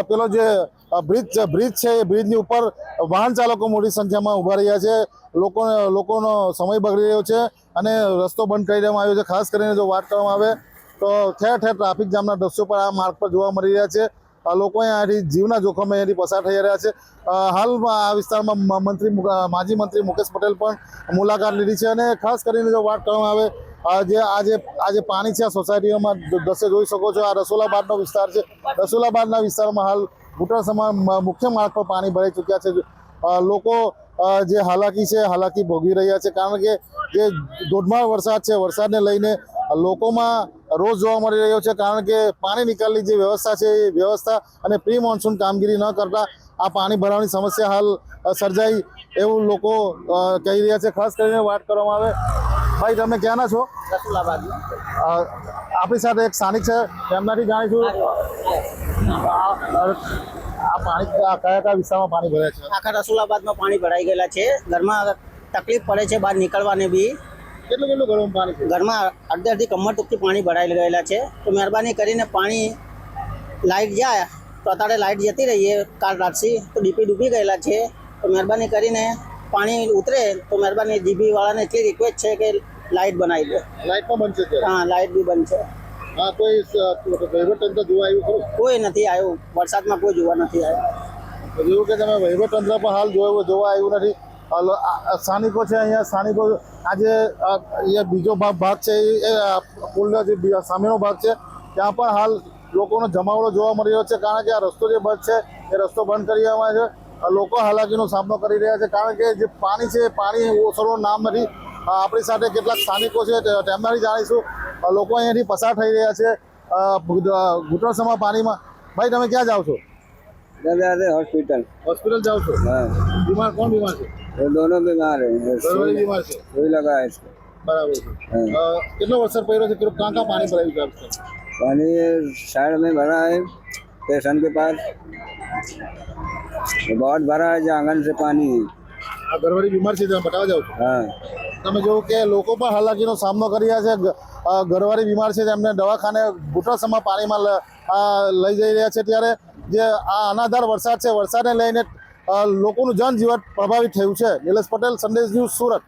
પેલો જે બ્રિજ છે, એ બ્રિજની ઉપર વાહન ચાલકો મોટી સંખ્યામાં ઊભા રહ્યા છે. લોકોનો સમય બગડી રહ્યો છે અને રસ્તો બંધ કરી દેવામાં આવ્યો છે. ખાસ કરીને જો વાત કરવામાં આવે તો ઠેર ઠેર ટ્રાફિક જામના દ્રશ્યો પર આ માર્ગ પર જોવા મળી રહ્યા છે. લોકો અહીંયાથી જીવના જોખમે અહીંયાથી પસાર થઈ રહ્યા છે. હાલમાં આ વિસ્તારમાં માજી મંત્રી મુકેશ પટેલ પણ મુલાકાત લીધી છે, અને ખાસ કરીને જો વાત કરવામાં આવે આજે પાણી છે આ સોસાયટીઓમાં દ્રશ્ય જોઈ શકો છો. આ રસુલાબાદનો વિસ્તાર છે. રસુલાબાદના વિસ્તારમાં હાલ ઘૂંટણસમાં મુખ્ય માર્ગ પર પાણી ભરાઈ ચૂક્યા છે. લોકો જે હાલાકી ભોગવી રહ્યા છે, કારણ કે જે ધોધમાર વરસાદ છે, વરસાદને લઈને લોકોમાં રોજ જોવા મળી રહ્યો છે, કારણ કે પાણી નિકાલની જે વ્યવસ્થા છે એ વ્યવસ્થા અને પ્રી મોન્સૂન કામગીરી ન કરતા આ પાણી ભરાવાની સમસ્યા હાલ સર્જાઈ એવું લોકો કહી રહ્યા છે. ખાસ કરીને વાત કરવામાં આવે, ભાઈ તમે ક્યાંના છો? રસુલાબાદ. આપણી સાથે એક સ્થાનિક છે, તેમનાથી જાણીશું આ પાણી કયા વિસ્તારમાં પાણી ભરાય છે? આખા રસુલાબાદમાં પાણી ભરાઈ ગયેલા છે. ઘરમાં તકલીફ પડે છે બહાર નીકળવાની બી. કેટલું ઘરમાં પાણી છે? ઘરમાં અડધી કમર તૂકથી પાણી ભરાઈ ગયેલા છે. તો મહેરબાની કરીને પાણી લાઇટ જાય તો અત્યારે લાઇટ જતી રહીએ કાલ રાતથી, તો ડીપી ડૂબી ગયેલા છે. તો મહેરબાની કરીને પાણી ઉતરે તો મહેરબાની જીબી વાળાને એટલી રિક્વેસ્ટ છે કે લાઇટ બનાવી દે. લાઇટ પણ બંધ છે? હા, લાઇટ બી બંધ છે. હા, કોઈ વહીવટતંત્ર જોવા આવ્યું ખરું? કોઈ નથી આવ્યું. વરસાદમાં કોઈ જોવા નથી આવ્યું. જેવું કે તમે વહીવટતંત્ર પણ હાલ જોવા આવ્યું નથી. સ્થાનિકો છે અહીંયા, સ્થાનિકો આજે બીજો ભાગ છે એ પુલનો જે સામેનો ભાગ છે ત્યાં પણ હાલ લોકોનો જમાવડો જોવા મળી રહ્યો છે, કારણ કે આ રસ્તો જે બંધ છે એ રસ્તો બંધ કરી દેવામાં છે. લોકો હાલાકીનો સામનો કરી રહ્યા છે, કારણ કે જે પાણી છે પાણી ઓસરવાનું નામ નથી. આપણી સાથે કેટલાક સ્થાનિકો છે તેમનાથી જાણીશું. લોકો અહીંયાથી પસાર થઈ રહ્યા છે ઘૂંટણસમાં પાણીમાં. ભાઈ તમે ક્યાં જાઓ છો? હોસ્પિટલ જાઓ છો? બીમાર કોણ બીમાર છે? दोनों बीमार है. ઘરવાળી બીમાર છે? सुई लगा है इसको. बराबर છે. કેટલો વરસાદ પડ્યો છે? कहाँ कहाँ पानी भराયું છે? पानी साइड में भरा है स्टेशन के पास, बहुत भरा है. जो आंगन से पानी है. આ ઘરવાળી બીમાર છે તમે બતાવવા જાઓ છો? हाँ. તમે જોવો કે લોકો પણ હાલાકીનો સામનો કરી રહ્યા છે. ઘરવાળી બીમાર છે, તેમને દવાખાને ઘૂંટણસમાં પાણીમાં લઈ જઈ રહ્યા છે. ત્યારે જે આ અનાધાર વરસાદ છે, વરસાદને લઈને લોકોનું જનજીવન પ્રભાવિત થયું છે. નિલેશ પટેલ, સંદેશ ન્યૂઝ, સુરત.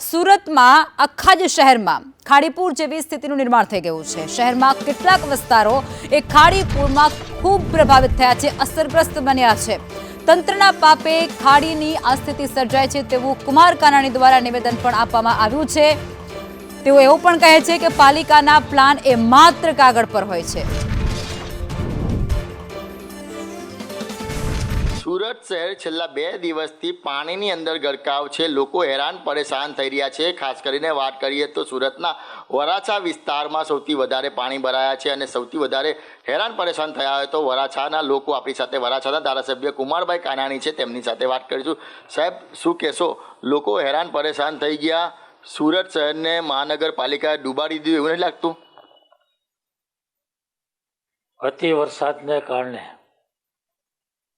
સુરતમાં આખા જ શહેરમાં ખાડીપુર જેવી સ્થિતિનું નિર્માણ થઈ ગયું છે. શહેરમાં કેટલાક વિસ્તારો એ ખાડીપુરમાં ખૂબ પ્રભાવિત થયા છે, અસરગ્રસ્ત બન્યા છે. તંત્રના પાપે ખાડીની આ સ્થિતિ સર્જાય છે તેવું કુમાર કાનાણી દ્વારા નિવેદન પણ આપવામાં આવ્યું છે. તેઓ એવું પણ કહે છે કે પાલિકાના પ્લાન એ માત્ર કાગળ પર હોય છે. સુરત શહેર છેલ્લા 2 દિવસથી પાણીની અંદર ગરકાવ છે. લોકો હેરાન પરેશાન થઈ રહ્યા છે. ખાસ કરીને વાત કરીએ તો સુરતના વરાછા વિસ્તારમાં સૌથી વધારે પાણી ભરાયા છે, અને સૌથી વધારે હેરાન પરેશાન થયા હોય તો વરાછાના લોકો. આપણી સાથે વરાછાના ધારાસભ્ય કુમારભાઈ કાનાણી છે, તેમની સાથે વાત કરીશું. સાહેબ, શું કહેશો? લોકો હેરાન પરેશાન થઈ ગયા. સુરત શહેરને મહાનગરપાલિકાએ ડૂબાડી દીધું એવું નથી લાગતું? અતિ વરસાદને કારણે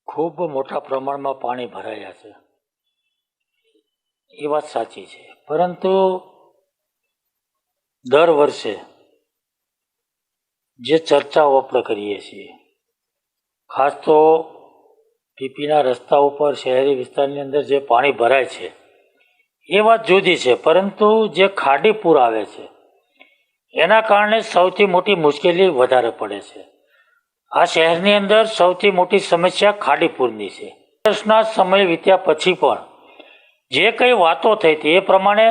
ખૂબ મોટા પ્રમાણમાં પાણી ભરાયા છે, એ વાત સાચી છે. પરંતુ દર વર્ષે જે ચર્ચાઓ આપણે કરીએ છીએ, ખાસ તો ટીપીના રસ્તા ઉપર શહેરી વિસ્તારની અંદર જે પાણી ભરાય છે એ વાત જુદી છે, પરંતુ જે ખાડીપુર આવે છે એના કારણે સૌથી મોટી મુશ્કેલી વધારે પડે છે. આ શહેરની અંદર સૌથી મોટી સમસ્યા ખાડીપુરની છે. વર્ષના સમય વીત્યા પછી પણ જે કંઈ વાતો થઈ હતી એ પ્રમાણે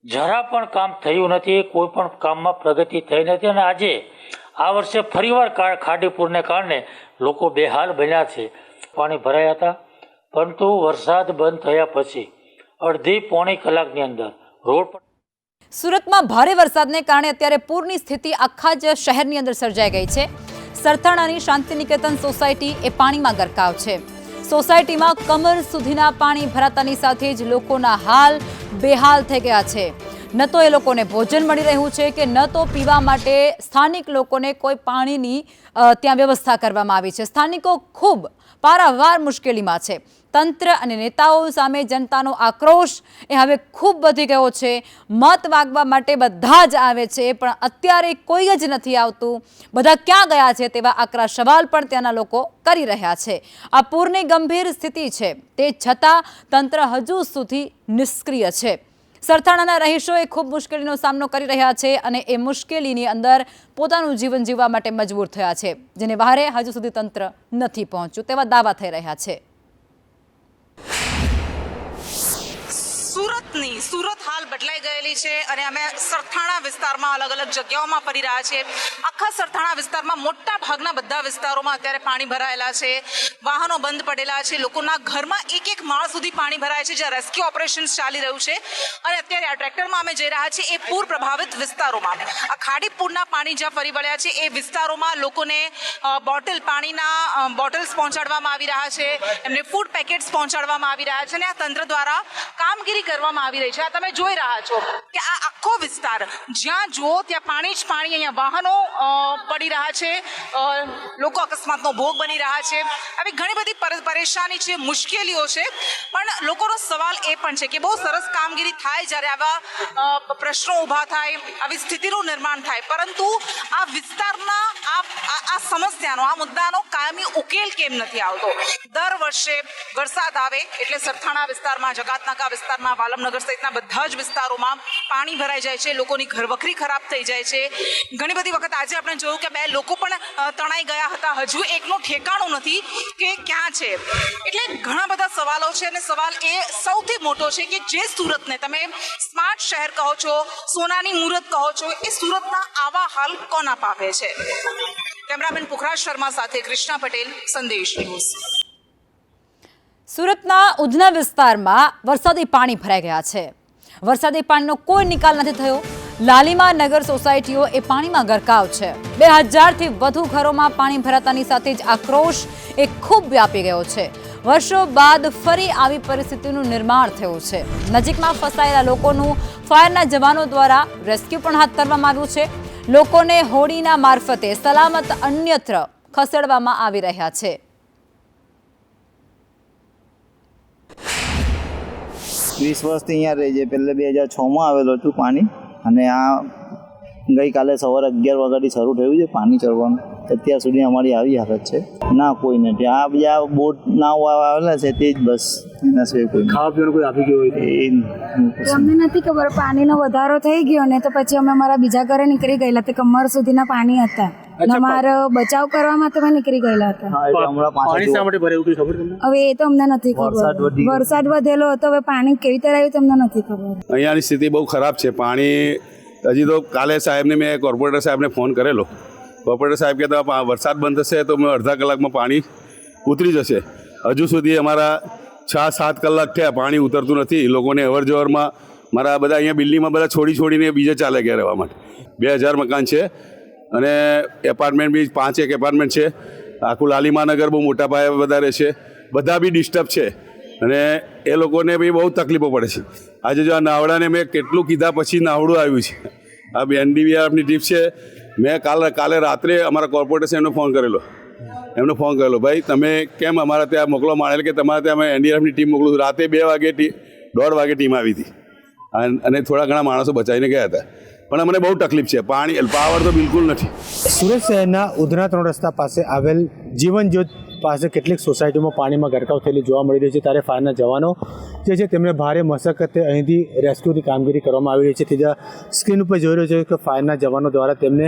જરા પણ કામ થયું નથી, કોઈ પણ કામમાં પ્રગતિ થઈ નથી. અને આજે આ વર્ષે ફરીવાર ખાડીપુરને કારણે લોકો બેહાલ બન્યા છે. પાણી ભરાયા હતા પરંતુ વરસાદ બંધ થયા પછી અડધી પોણી કલાકની અંદર રોડ પર સુરતમાં ભારે વરસાદને કારણે અત્યારે પૂરની સ્થિતિ આખા જ શહેરની અંદર સર્જાઈ ગઈ છે. સરથાણાની શાંતિનિકેતન સોસાયટી એ પાણીમાં ગરકાવ છે. સોસાયટીમાં કમર સુધીના પાણી ભરાતાની સાથે જ લોકોના હાલ બેહાલ થઈ ગયા છે. ન તો એ લોકોને ભોજન મળી રહ્યું છે કે ન તો પીવા માટે સ્થાનિક લોકોને કોઈ પાણીની ત્યાં વ્યવસ્થા કરવામાં આવી છે. સ્થાનિકો ખૂબ પારાવાર મુશ્કેલીમાં છે. તંત્ર અને નેતાઓ સામે જનતાનો આક્રોશ એ હવે ખૂબ વધી ગયો છે. મત માગવા માટે બધા જ આવે છે, પણ અત્યારે કોઈ જ નથી આવતું. બધા ક્યાં ગયા છે તેવા આકરા સવાલ પણ ત્યાંના લોકો કરી રહ્યા છે. આ પૂરની ગંભીર સ્થિતિ છે, તે છતાં તંત્ર હજુ સુધી નિષ્ક્રિય છે. સરથાણાના રહીશોએ ખૂબ મુશ્કેલીનો સામનો કરી રહ્યા છે અને એ મુશ્કેલીની અંદર પોતાનું જીવન જીવવા માટે મજબૂર થયા છે, જેને બહારે હજુ સુધી તંત્ર નથી પહોંચ્યું તેવા દાવા થઈ રહ્યા છે. સુરત હાલ બદલાઈ ગયેલી છે અને અમે સરથાણા વિસ્તારમાં અલગ અલગ જગ્યાઓમાં ફરી રહ્યા છીએ. આખા સરથાણા વિસ્તારમાં મોટા ભાગના બધા વિસ્તારોમાં અત્યારે પાણી ભરાયેલા છે. વાહનો બંધ પડેલા છે. લોકોના ઘરમાં એક માળ સુધી પાણી ભરાય છે, જ્યાં રેસ્ક્યુ ઓપરેશન્સ ચાલી રહ્યું છે. અને અત્યારે આ ટ્રેક્ટરમાં અમે જઈ રહ્યા છીએ એ પૂર પ્રભાવિત વિસ્તારોમાં. આ ખાડી પૂરના પાણી જ્યાં ફરી વળ્યા છે એ વિસ્તારોમાં લોકોને પાણીના બોટલ્સ પહોંચાડવામાં આવી રહ્યા છે, એમને ફૂડ પેકેટ્સ પહોંચાડવામાં આવી રહ્યા છે અને આ તંત્ર દ્વારા કામગીરી કરવામાં આવી રહી છે. આ તમે જોઈ રહ્યા છો કે આ આખો વિસ્તાર જ્યાં જુઓ ત્યાં પાણી જ પાણી. અહીંયા વાહનો પડી રહ્યા છે, લોકો અકસ્માતનો ભોગ બની રહ્યા છે. આવી ઘણી બધી પરેશાની છે, મુશ્કેલીઓ છે. પણ લોકોનો સવાલ એ પણ છે કે બહુ સરસ કામગીરી થાય જ્યારે આવા પ્રશ્નો ઊભા થાય, આવી સ્થિતિનું નિર્માણ થાય, પરંતુ આ વિસ્તારના આ સમસ્યાનો, આ મુદ્દાનો કાયમી ઉકેલ કેમ નથી આવતો? દર વર્ષે વરસાદ આવે એટલે સરથાણા વિસ્તારમાં, જકાતનાકા વિસ્તારમાં, વાલમનગર સહિતના બધા જ વિસ્તારોમાં પાણી ભરાઈ જાય છે. લોકોની ઘરવખરી ખરાબ થઈ જાય છે. ઘણી બધી વખત આજે આપણે જોયું કે 2 લોકો પણ તણાઈ ગયા હતા. હજુ એકનું ઠેકાણું નથી કે ક્યાં છે. એટલે ઘણા બધા સવાલો છે અને સવાલ એ સૌથી મોટો છે કે જે સુરતને તમે સ્માર્ટ શહેર કહો છો, સોનાની મુહૂર્ત કહો છો, એ સુરતના આવા હાલ કોના પાપે છે? કેમેરામેન પુખરાજ શર્મા સાથે કૃષ્ણા પટેલ, સંદેશ ન્યૂઝ. સુરતના ઉધના વિસ્તારમાં વરસાદી પાણી ભરાઈ ગયા છે. વરસાદી પાણીનો કોઈ નિકાલ નથી થયો. લાલીમા નગર સોસાયટીઓ એ પાણીમાં ગરકાવ છે. 2000થી વધુ ઘરોમાં પાણી ભરાતાની સાથે જ આક્રોશ એ ખૂબ વ્યાપી ગયો છે. વર્ષો બાદ ફરી આવી પરિસ્થિતિનું નિર્માણ થયું છે. નજીકમાં ફસાયેલા લોકોનું ફાયરના જવાનો દ્વારા રેસ્ક્યુ પણ હાથ ધરવામાં આવ્યું છે. લોકોને હોડીના મારફતે સલામત અન્યત્ર ખસેડવામાં આવી રહ્યા છે. 20 વર્ષથી અહીંયા રહી છે. પહેલે 2006માં આવેલું હતું પાણી, અને આ ગઈકાલે સવારે 11 વાગ્યાથી શરૂ થયું છે પાણી ચડવાનું. અત્યાર સુધી અમારી આવી હાલત છે. ના કોઈ નથી. આ બીજા બોટ નાવ આવેલા છે તે જ બસ, એના સિવાય કોઈ. ખાવા પીવાનું કોઈ આપી ગયું હોય અમને નથી ખબર. પાણીનો વધારો થઈ ગયો ને તો પછી અમે અમારા બીજા ઘરે નીકળી ગયેલા. તે કમર સુધીના પાણી હતા. અમારો બચાવ કરવામાં તમે નીકળી ગયેલા હતા. હવે એ તો અમને નથી ખબર. વરસાદ વધેલો હતો, હવે પાણી કેવી રીતે આવ્યું તમને નથી ખબર. અહીંયાની સ્થિતિ બહુ ખરાબ છે. પાણી હજી તો કાલે સાહેબને મેં કોર્પોરેટર સાહેબને ફોન કરેલો. કોર્પોરેટર સાહેબ કહેતા વરસાદ બંધ થશે તો અડધા કલાકમાં પાણી ઉતરી જશે. હજુ સુધી અમારા 6-7 કલાક થયા પાણી ઉતરતું નથી. લોકોને અવર જવરમાં મારા બધા અહીંયા બિલ્ડિંગમાં બધા છોડીને બીજે ચાલે ગયા રહેવા માટે. 2000 મકાન છે અને એપાર્ટમેન્ટ બી 5 એપાર્ટમેન્ટ છે. આખું લાલીમાનગર બહુ મોટા પાયે વધારે છે. બધા બી ડિસ્ટર્બ છે અને એ લોકોને બી બહુ તકલીફો પડે છે. આજે જો આ નાવડાને મેં કેટલું કીધા પછી નાવડું આવ્યું છે. આ NDVRની ટીપ છે. મેં કાલે રાત્રે અમારા કોર્પોરેટર એમને ફોન કરેલો. ભાઈ તમે કેમ અમારા ત્યાં મોકલો માણેલ કે તમારા ત્યાં અમે NDRFની ટીમ મોકલું. રાતે 2 વાગે 1:30 વાગે ટીમ આવી હતી અને થોડા ઘણા માણસો બચાવીને ગયા હતા. પણ અમને બહુ તકલીફ છે. પાણી પાવર તો બિલકુલ નથી. સુરત શહેરના ઉધના 3 રસ્તા પાસે આવેલ જીવન જ્યોત પાસે કેટલીક સોસાયટીમાં પાણીમાં ગરકાવ થયેલી જોવા મળી રહી છે. ત્યારે ફાયરના જવાનો જે છે તેમને ભારે મશક્કતે અહીંથી રેસ્ક્યુની કામગીરી કરવામાં આવી રહી છે. તે સ્ક્રીન ઉપર જોઈ રહ્યો છે કે ફાયરના જવાનો દ્વારા તેમને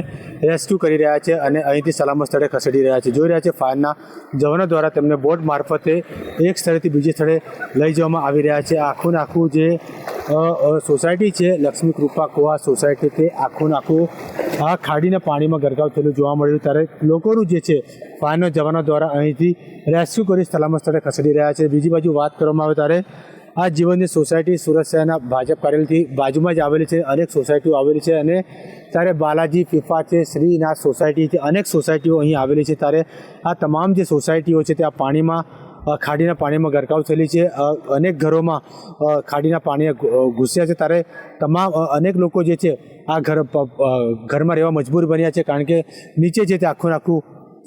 રેસ્ક્યુ કરી રહ્યા છે અને અહીંથી સલામત સ્થળે ખસેડી રહ્યા છે. જોઈ રહ્યા છે ફાયરના જવાનો દ્વારા તેમને બોટ મારફતે એક સ્થળેથી બીજે સ્થળે લઈ જવામાં આવી રહ્યા છે. આખું જે સોસાયટી છે લક્ષ્મી કૃપા કોવા સોસાયટી તે આખું આખું આ ખાડીના પાણીમાં ગરકાવ થયેલું જોવા મળ્યું ત્યારે લોકોનું જે છે ફાયરના જવાનો દ્વારા અહીંથી રેસ્ક્યુ કરી સલામત સ્થળે ખસેડી રહ્યા છે. બીજી બાજુ વાત કરવામાં આવે ત્યારે આ જીવનની સોસાયટી સુરત શહેરના ભાજપ કાર્યાલયથી બાજુમાં જ આવેલી છે. અનેક સોસાયટીઓ આવેલી છે અને ત્યારે બાલાજી ફિફા છે, શ્રીનાથ સોસાયટી છે, અનેક સોસાયટીઓ અહીં આવેલી છે. ત્યારે આ તમામ જે સોસાયટીઓ છે તે આ પાણીમાં ખાડીના પાણીમાં ગરકાવ થયેલી છે. અનેક ઘરોમાં ખાડીના પાણી ઘૂસ્યા છે. ત્યારે તમામ અનેક લોકો જે છે આ ઘરમાં રહેવા મજબૂર બન્યા છે કારણ કે નીચે છે તે આખું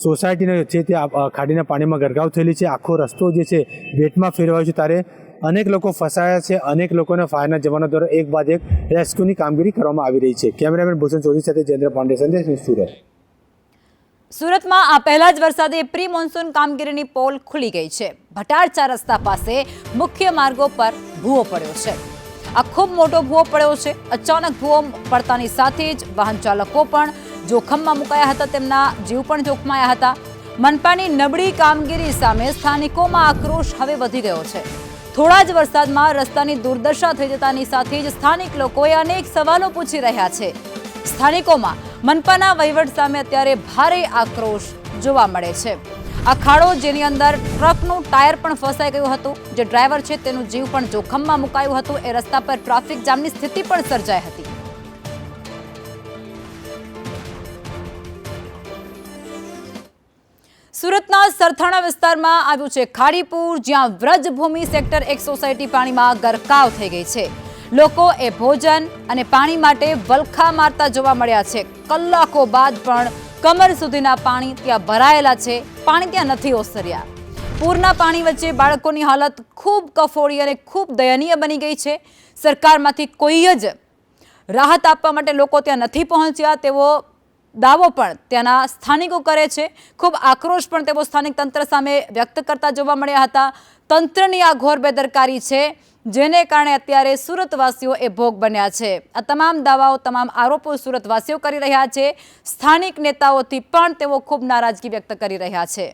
સોસાયટીને છે તે ખાડીના પાણીમાં ગરકાવ થયેલી છે. આખો રસ્તો જે છે બેટમાં ફેરવાયો છે. ત્યારે અનેક લોકો ફસાયા છે. અનેક લોકોને ફાયરના જવાનો દ્વારા એક બાદ એક રેસ્ક્યુની કામગીરી કરવામાં આવી રહી છે. કેમેરામેન ભૂષણ ચૌધરી સાથે જયેન્દ્ર પાંડે, સંદેશ ન્યૂઝ, સુરત. સુરતમાં આ પહેલા જ વરસાદે પ્રી મોન્સૂન કામગીરીની પોલ ખુલી ગઈ છે. ભટાર 4 રસ્તા પાસે મુખ્ય માર્ગો પર ભૂવો પડ્યો છે. આ ખૂબ મોટો ભૂવો પડ્યો છે. અચાનક ભૂવો પડતાની સાથે જ વાહન ચાલકો પણ જોખમમાં મુકાયા હતા, તેમના જીવ પણ જોખમાયા હતા. મનપાની નબળી કામગીરી સામે સ્થાનિકોમાં આક્રોશ હવે વધી ગયો છે. થોડા જ વરસાદમાં રસ્તાની દુર્દશા થઈ જતાની સાથે જ સ્થાનિક લોકોએ અનેક સવાલો પૂછી રહ્યા છે. સ્થાનિકોમાં મનપાના વહીવટ સામે અત્યારે ભારે આક્રોશ જોવા મળે છે. આ ખાડો જેની અંદર ટ્રકનું ટાયર પણ ફસાઈ ગયું હતું, જે ડ્રાઈવર છે તેનું જીવ પણ જોખમમાં મુકાયું હતું. એ રસ્તા પર ટ્રાફિક જામની સ્થિતિ પણ સર્જાઈ હતી. સુરતના સરથાણા વિસ્તારમાં આવ્યું છે ખાડીપુર, જ્યાં વ્રજભૂમિ સેક્ટર 1 સોસાયટી પાણીમાં ગરકાવ થઈ ગઈ છે. લોકો એ ભોજન અને પાણી માટે વલખા મારતા જોવા મળ્યા છે. કલાકો બાદ પણ કમર સુધીના પાણી ત્યાં ભરાયેલા છે. પાણી ત્યાં નથી ઓસર્યા. પૂરના પાણી વચ્ચે બાળકોની હાલત ખૂબ કફોડી અને ખૂબ દયનીય બની ગઈ છે. સરકારમાંથી કોઈ જ રાહત આપવા માટે લોકો ત્યાં નથી પહોંચ્યા તેવો દાવો પણ ત્યાંના સ્થાનિકો કરે છે. ખૂબ આક્રોશ પણ તેઓ સ્થાનિક તંત્ર સામે વ્યક્ત કરતા જોવા મળ્યા હતા. તંત્રની આ ઘોર બેદરકારી છે જેને કારણે અત્યારે સુરતવાસીઓ એ ભોગ બન્યા છે. આ તમામ દાવાઓ, તમામ આરોપો સુરતવાસીઓ કરી રહ્યા છે. સ્થાનિક નેતાઓથી પણ તેઓ ખૂબ નારાજગી વ્યક્ત કરી રહ્યા છે.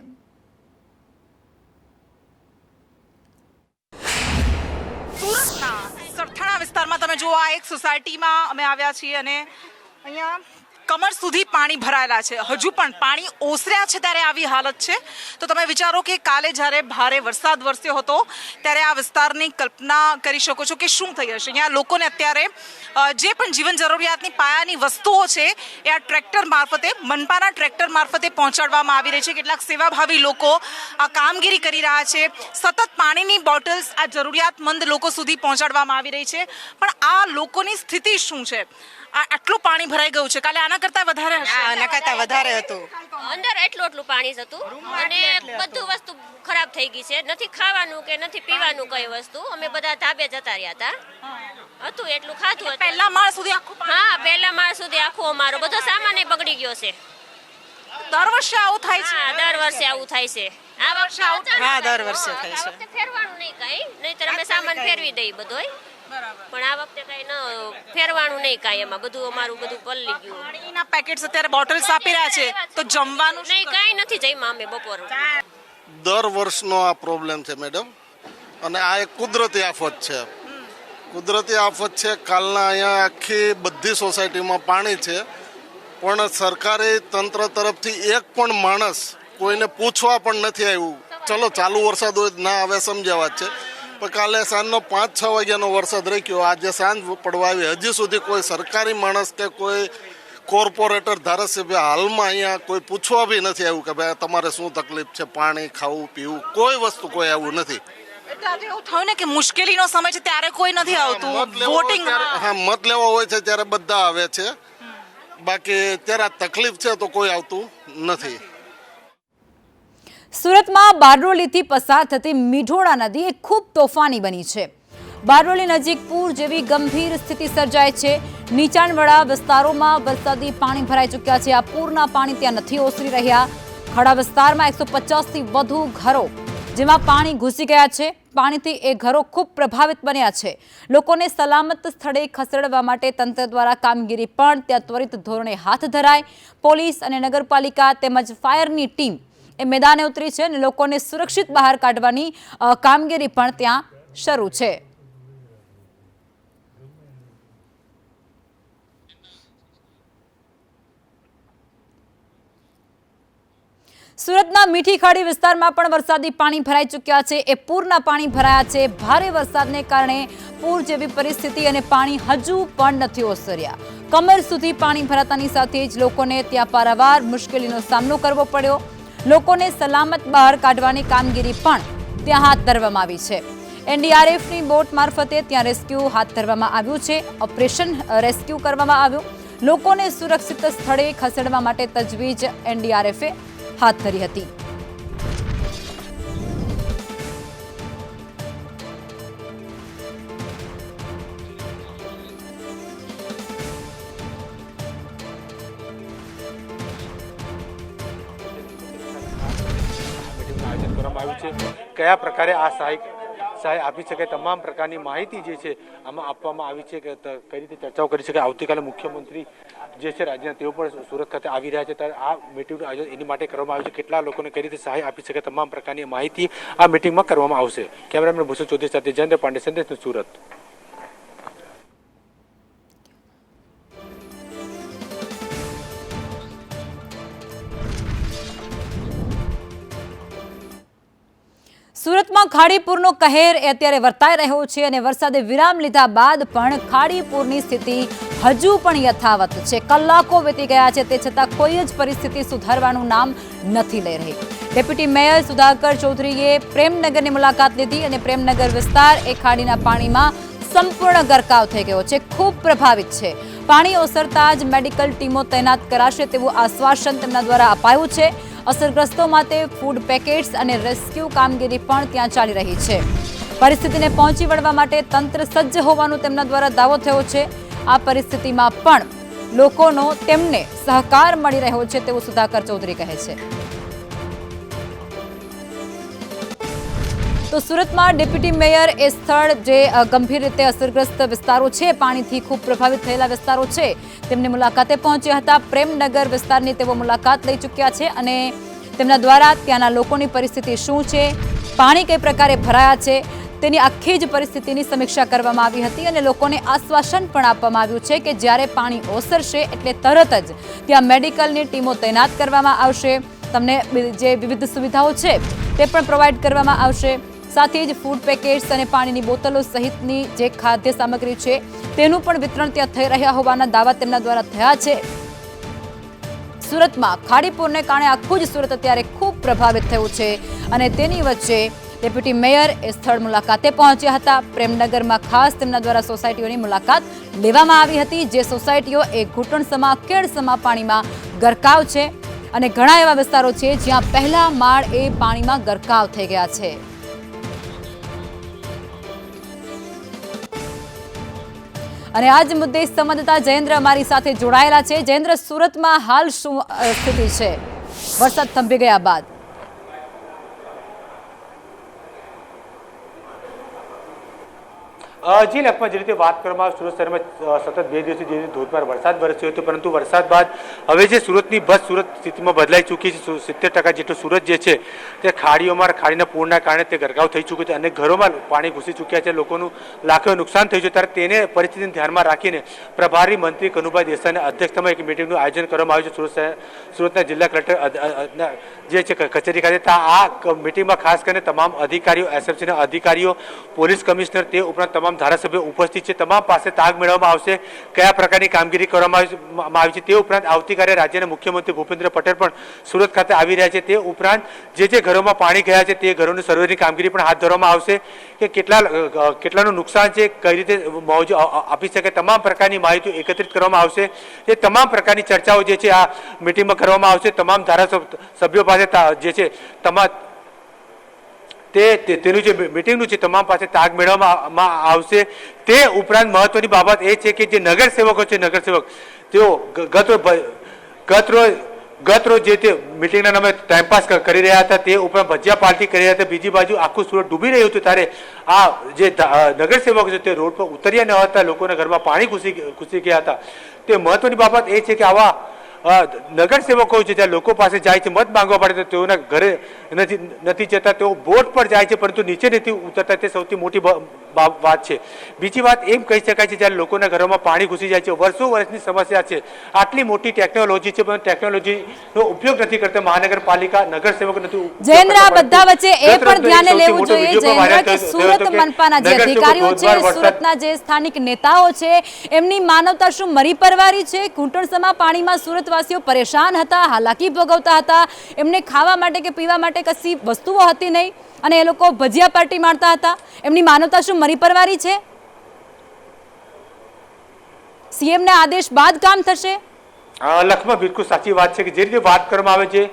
સુરતના સરથાણા વિસ્તારમાં તમે જુઓ, આ એક સોસાયટીમાં અમે આવ્યા છીએ અને અહીંયા કમર સુધી પાણી ભરાયેલા છે. હજુ પણ પાણી ઓસર્યા છે ત્યારે આવી હાલત છે. તો તમે વિચારો કે કાલે જ્યારે ભારે વરસાદ વરસ્યો હતો ત્યારે આ વિસ્તારની કલ્પના કરી શકો છો કે શું થઈ હશે. અહીંયા લોકોને અત્યારે જે પણ જીવન જરૂરિયાતની પાયાની વસ્તુઓ છે એ આ ટ્રેક્ટર મારફતે, મનપાના ટ્રેક્ટર મારફતે પહોંચાડવામાં આવી રહી છે. કેટલાક સેવાભાવી લોકો આ કામગીરી કરી રહ્યા છે. સતત પાણીની બોટલ્સ આ જરૂરિયાતમંદ લોકો સુધી પહોંચાડવામાં આવી રહી છે. પણ આ લોકોની સ્થિતિ શું છે? આટલું પાણી ભરાઈ ગયું છે. કાલે આના કરતા વધારે હશે? આના કરતા વધારે હતું. અંદર એટલું પાણી હતું અને બધું વસ્તુ ખરાબ થઈ ગઈ છે. નથી ખાવાનું કે નથી પીવાનું કઈ વસ્તુ. અમે બધા ધાબે જતા રહ્યા હતા. હતું એટલું ખાધું. પહેલા માળ સુધી આખું? હા, પહેલા માળ સુધી આખું અમારો બધો સામાન બગડી ગયો છે. દર વર્ષે આવું થાય છે? હા, દર વર્ષે આવું થાય છે. આ વર્ષે હા, દર વર્ષે થાય છે. ફેરવાનું નહીં કઈ, નહીંતર અમે સામાન ફેરવી દઈએ બધોય. પણ આ વખતે કઈ ન ફેરવાનું નહીં કાંઈ. એમાં બધું અમારું બધું પલળી ગયું. પાણીના પેકેટ્સ અત્યારે બોટલ્સ આપી રહ્યા છે તો જમવાનું નહીં, કાંઈ નથી જમ્યા અમે બપોર. દર વર્ષનો આ પ્રોબ્લેમ છે મેડમ, અને આ એક કુદરતી આફત છે. કુદરતી આફત છે. કાલના અહીંયા આખી બધી સોસાયટીમાં પાણી છે, પણ સરકારી તંત્ર તરફથી એક પણ માણસ કોઈને પૂછવા પણ નથી આવ્યું. ચલો ચાલુ વરસાદ હોય ના આવે સમજાવા જ છે, પણ કાલે સાંજનો 5-6 વાગ્યાનો વરસાદ રહી ગયો. આજે સાંજ પડવા આવી, હજી સુધી કોઈ સરકારી માણસ કે કોઈ કોર્પોરેટર, ધારાસભ્ય હાલમાં અહીંયા કોઈ પૂછવા બી નથી આવ્યું કે ભાઈ તમારે શું તકલીફ છે, પાણી, ખાવું, પીવું, કોઈ વસ્તુ કોઈ આવ્યું નથી. એટલે આજે એવું થયું ને કે મુશ્કેલીનો સમય છે ત્યારે કોઈ નથી આવતું. વોટિંગ, હા, મત લેવા હોય છે ત્યારે બધા આવે છે, બાકી ત્યારે તકલીફ છે તો કોઈ આવતું નથી. સુરતમાં બારડોલીથી પસાર થતી મીઠોડા નદી એ ખૂબ તોફાની બની છે. બારડોલી નજીક પૂર જેવી ગંભીર સ્થિતિ સર્જાય છે. નીચાણવાળા વિસ્તારોમાં વરસાદી પાણી ભરાઈ ચૂક્યા છે. આ પૂરના પાણી ત્યાં નથી ઓસરી રહ્યા. ખડા વિસ્તારમાં 150થી વધુ ઘરો જેમાં પાણી ઘૂસી ગયા છે. પાણીથી એ ઘરો ખૂબ પ્રભાવિત બન્યા છે. લોકોને સલામત સ્થળે ખસેડવા માટે તંત્ર દ્વારા કામગીરી પણ ત્યાં ત્વરિત ધોરણે હાથ ધરાય. પોલીસ અને નગરપાલિકા તેમજ ફાયરની ટીમ એ મેદાને ઉતરી છે અને લોકોને સુરક્ષિત બહાર કાઢવાની કામગીરી પણ ત્યાં શરૂ છે. સુરતના મીઠી ખાડી વિસ્તારમાં પણ વરસાદી પાણી ભરાઈ ચૂક્યા છે. એ પૂરના પાણી ભરાયા છે. ભારે વરસાદને કારણે પૂર જેવી પરિસ્થિતિ અને પાણી હજુ પણ નથી ઓસર્યા. કમર સુધી પાણી ભરાતાની સાથે જ લોકોને ત્યાં પારાવાર મુશ્કેલીનો સામનો કરવો પડ્યો. લોકોને સલામત બહાર કાઢવાની કામગીરી પણ ત્યાં હાથ ધરવામાં આવી છે. એનડીઆરએફની બોટ મારફતે ત્યાં રેસ્ક્યુ હાથ ધરવામાં આવ્યું છે. ઓપરેશન રેસ્ક્યુ કરવામાં આવ્યું. લોકોને સુરક્ષિત સ્થળે ખસેડવા માટે તજવીજ એનડીઆરએફે હાથ ધરી હતી. કયા પ્રકારે આ સહાય આપી શકે તમામ પ્રકારની માહિતી જે છે આમાં આપવામાં આવી છે કે કઈ રીતે ચર્ચાઓ કરી શકે. આવતીકાલે મુખ્યમંત્રી જે છે રાજ્યના તેઓ પણ સુરત ખાતે આવી રહ્યા છે ત્યારે આ મિટિંગનું આયોજન એની માટે કરવામાં આવ્યું છે. કેટલા લોકોને કઈ રીતે સહાય આપી શકે તમામ પ્રકારની માહિતી આ મિટિંગમાં કરવામાં આવશે. કેમેરામેન ભૂષણ ચૌધરી સાથે જયેન્દ્ર પાંડે, સંદેશ સુરત. સુરતમાં ખાડીપુરનો કહેર અત્યારે વર્તાઈ રહ્યો છે અને વરસાદે વિરામ લીધા બાદ પણ ખાડીપુરની સ્થિતિ હજુ પણ યથાવત છે. કલાકો વીતી ગયા છે તે છતાં કોઈ જ પરિસ્થિતિ સુધારવાનું નામ નથી લઈ રહી. ડેપ્યુટી મેયર સુધાકર ચૌધરીએ પ્રેમનગરની મુલાકાત લીધી અને પ્રેમનગર વિસ્તાર એ ખાડીના પાણીમાં સંપૂર્ણ ગરકાવ થઈ ગયો છે. ખૂબ પ્રભાવિત છે. પાણી ઓસરતા જ મેડિકલ ટીમો તૈનાત કરાશે તેવું આશ્વાસન તેમના દ્વારા અપાયું છે. અસરગ્રસ્તો માટે ફૂડ પેકેટ્સ અને રેસ્ક્યુ કામગીરી પણ ત્યાં ચાલી રહી છે. પરિસ્થિતિને પહોંચી વળવા માટે તંત્ર સજ્જ હોવાનું તેમના દ્વારા દાવો થયો છે. આ પરિસ્થિતિમાં પણ લોકોનો તેમને સહકાર મળી રહ્યો છે તેવું સુધાકર ચૌધરી કહે છે. તો સુરતમાં ડેપ્યુટી મેયર એ સ્થળ જે ગંભીર રીતે અસરગ્રસ્ત વિસ્તારો છે, પાણીથી ખૂબ પ્રભાવિત થયેલા વિસ્તારો છે, તેમની મુલાકાતે પહોંચ્યા હતા. પ્રેમનગર વિસ્તારની તેઓ મુલાકાત લઈ ચૂક્યા છે અને તેમના દ્વારા ત્યાંના લોકોની પરિસ્થિતિ શું છે, પાણી કઈ પ્રકારે ભરાયા છે તેની આખી જ પરિસ્થિતિની સમીક્ષા કરવામાં આવી હતી અને લોકોને આશ્વાસન પણ આપવામાં આવ્યું છે કે જ્યારે પાણી ઓસરશે એટલે તરત જ ત્યાં મેડિકલની ટીમો તૈનાત કરવામાં આવશે. તમને જે વિવિધ સુવિધાઓ છે તે પણ પ્રોવાઈડ કરવામાં આવશે. સાથે જ ફૂડ પેકેટ્સ અને પાણીની બોટલો સહિતની જે ખાદ્ય સામગ્રી છે તેનું પણ વિતરણ ત્યાં થઈ રહ્યા હોવાના દાવા તેમના દ્વારા થયા છે. સુરતમાં ખાડીપુરને કારણે આખું જ સુરત અત્યારે ખૂબ પ્રભાવિત થયું છે અને તેની વચ્ચે ડેપ્યુટી મેયર એ સ્થળ મુલાકાતે પહોંચ્યા હતા. પ્રેમનગરમાં ખાસ તેમના દ્વારા સોસાયટીઓની મુલાકાત લેવામાં આવી હતી. જે સોસાયટીઓ એ ઘૂંટણસમા કેળસમા પાણીમાં ગરકાવ છે અને ઘણા એવા વિસ્તારો છે જ્યાં પહેલા માળ એ પાણીમાં ગરકાવ થઈ ગયા છે. અને આજ મુદ્દે સંવાદદાતા જયેન્દ્ર અમારી સાથે જોડાયેલા છે. જયેન્દ્ર, સુરતમાં હાલ શું સ્થિતિ છે વરસાદ થંભી ગયા બાદ? જી લખમાં જે રીતે વાત કરવામાં આવે સુરત શહેરમાં સતત 2 દિવસથી જે રીતે ધોધમાર વરસાદ વરસ્યો હતો, પરંતુ વરસાદ બાદ હવે જે સુરતની બસ સુરત સ્થિતિમાં બદલાઈ ચૂકી છે. 70% જેટલું સુરત જે છે તે ખાડીના પૂરના કારણે તે ગરકાવ થઈ ચૂક્યું છે અને ઘરોમાં પાણી ઘૂસી ચૂક્યા છે. લોકોનું લાખો નુકસાન થયું છે. ત્યારે તેને પરિસ્થિતિને ધ્યાનમાં રાખીને પ્રભારી મંત્રી કનુભાઈ દેસાઈના અધ્યક્ષતામાં એક મિટિંગનું આયોજન કરવામાં આવ્યું છે. સુરતના જિલ્લા કલેક્ટર જે છે કચેરી ખાતે આ મિટિંગમાં ખાસ કરીને તમામ અધિકારીઓ, એસએફસીના અધિકારીઓ, પોલીસ કમિશનર, તે ઉપરાંત તમામ ધારાસભ્યો ઉપસ્થિત છે. તમામ પાસે તાગ મેળવવામાં આવશે કયા પ્રકારની કામગીરી કરવામાં આવી છે. તે ઉપરાંત આવતીકાલે રાજ્યના મુખ્યમંત્રી ભૂપેન્દ્ર પટેલ પણ સુરત ખાતે આવી રહ્યા છે. તે ઉપરાંત જે ઘરોમાં પાણી ગયા છે તે ઘરોની સર્વેની કામગીરી પણ હાથ ધરવામાં આવશે કે કેટલાનું નુકસાન છે, કઈ રીતે મુઆવજો આપી શકે, તમામ પ્રકારની માહિતી એકત્રિત કરવામાં આવશે. એ તમામ પ્રકારની ચર્ચાઓ જે છે આ મિટિંગમાં કરવામાં આવશે. તમામ ધારાસભ્યો પાસે જે છે તેનું જે મિટિંગનું છે તમામ પાસે તાગ મેળવવામાં આવશે. તે ઉપરાંત મહત્વની બાબત એ છે કે જે નગરસેવકો છે, તેઓ ગત રોજ જે તે મિટિંગના નામે ટાઈમપાસ કરી રહ્યા હતા, તે ઉપરાંત ભજીયા પાર્ટી કરી રહ્યા હતા. બીજી બાજુ આખું સુરત ડૂબી રહ્યું હતું ત્યારે આ જે નગરસેવકો છે તે રોડ પર ઉતર્યા ન હતા. લોકોના ઘરમાં પાણી ઘૂસી ગયા હતા. તે મહત્વની બાબત એ છે કે આવા નગરસેવકો છે જ્યાં લોકો પાસે જાય છે મત માંગવા પડે તો તેઓના ઘરે નથી જતા, તેઓ બોટ પર જાય છે પરંતુ નીચે નથી ઉતરતા, તે સૌથી મોટી વાત છે. બીજી વાત એમ કહી શકાય છે જ્યારે લોકોના ઘરોમાં પાણી ઘૂસી જાય છે, વર્ષો વર્ષની સમસ્યા છે. આટલી મોટી ટેકનોલોજી છે પણ ટેકનોલોજીનો ઉપયોગ નથી કરતા મહાનગરપાલિકા, નગરસેવકો નથી. જયેન્દ્ર, આ બધા વચ્ચે એ પણ ધ્યાને લેવું જોઈએ જયેન્દ્ર કે સુરત મનપાના જે અધિકારીઓ છે, સુરતના જે સ્થાનિક નેતાઓ છે, એમની માનવતા શું મરી પરવારી છે? ઘૂંટણસમા પાણીમાં સુરતવાસીઓ પરેશાન હતા, હાલાકી ભોગવતા હતા, એમને ખાવા માટે કે પીવા માટે કશી વસ્તુઓ હતી નહીં અને એ લોકો ભજીયા પાર્ટી મારતા હતા. એમની માનવતા શું મરી પરવારી છે? સીએમ ના આદેશ બાદ કામ થશે? લખમાં બિલકુલ સાચી વાત છે કે જે રીતે વાત કરવામાં આવે છે,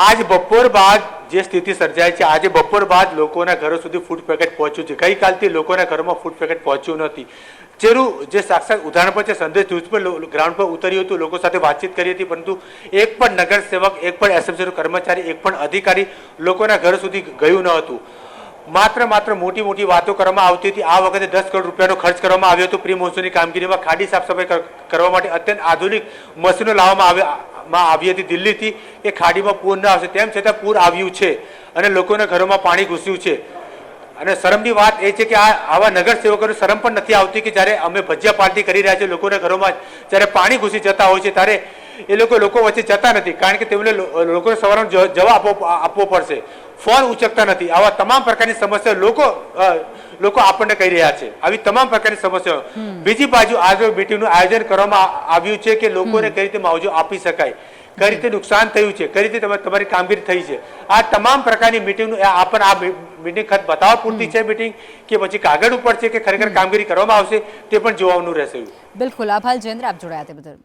આજ બપોર બાદ જે સ્થિતિ સર્જાય છે, આજે બપોર બાદ લોકોના ઘરો સુધી ફૂડ પેકેટ પહોંચ્યું છે. ગઈકાલથી લોકોના ઘરમાં ફૂડ પેકેટ પહોંચ્યું નથી. જેનું જે સાક્ષાત ઉદાહરણ પર છે, સંદેશ ન્યૂઝ પર ગ્રાઉન્ડ પર ઉતર્યું હતું, લોકો સાથે વાતચીત કરી હતી, પરંતુ એક પણ નગરસેવક, એક પણ એસએમસીનો કર્મચારી, એક પણ અધિકારી લોકોના ઘર સુધી ગયું ન હતું. માત્ર મોટી મોટી વાતો કરવામાં આવતી હતી. આ વખતે 10 કરોડ રૂપિયાનો ખર્ચ કરવામાં આવ્યો હતો પ્રી મોન્સૂનની કામગીરીમાં. ખાડી સાફ સફાઈ કરવા માટે અત્યંત આધુનિક મશીનો લાવવામાં આવી હતી દિલ્હીથી કે ખાડીમાં પૂર ન આવશે. તેમ છતાં પૂર આવ્યું છે અને લોકોના ઘરોમાં પાણી ઘૂસ્યું છે. અને શરમની વાત એ છે કે આવા નગરસેવકોને શરમ પણ નથી આવતી કે જ્યારે અમે ભજીયા પાર્ટી કરી રહ્યા છીએ લોકોના ઘરોમાં, જ્યારે પાણી ઘૂસી જતા હોય છે ત્યારે એ લોકો વચ્ચે જતા નથી, કારણ કે તેમને લોકોને સવારનો જવાબ આપવો પડશે, ફોન ઉચકતા નથી. આવા તમામ પ્રકારની સમસ્યાઓ લોકો આપણને કહી રહ્યા છે, આવી તમામ પ્રકારની સમસ્યાઓ. બીજી બાજુ આજે મીટિંગનું આયોજન કરવામાં આવ્યું છે કે લોકોને કઈ રીતે મુઆવજો આપી શકાય, કઈ રીતે નુકસાન થયું છે, કઈ રીતે તમારી કામગીરી થઈ છે. આ તમામ પ્રકારની મીટિંગનું આપણને આ મીટિંગ ખત બતાવવા પૂરતી છે મીટિંગ કે પછી કાગળ ઉપર છે કે ખરેખર કામગીરી કરવામાં આવશે તે પણ જોવાનું રહેશે. બિલકુલ આભાર જયેન્દ્ર, આપ જોડાયા તે બદલ.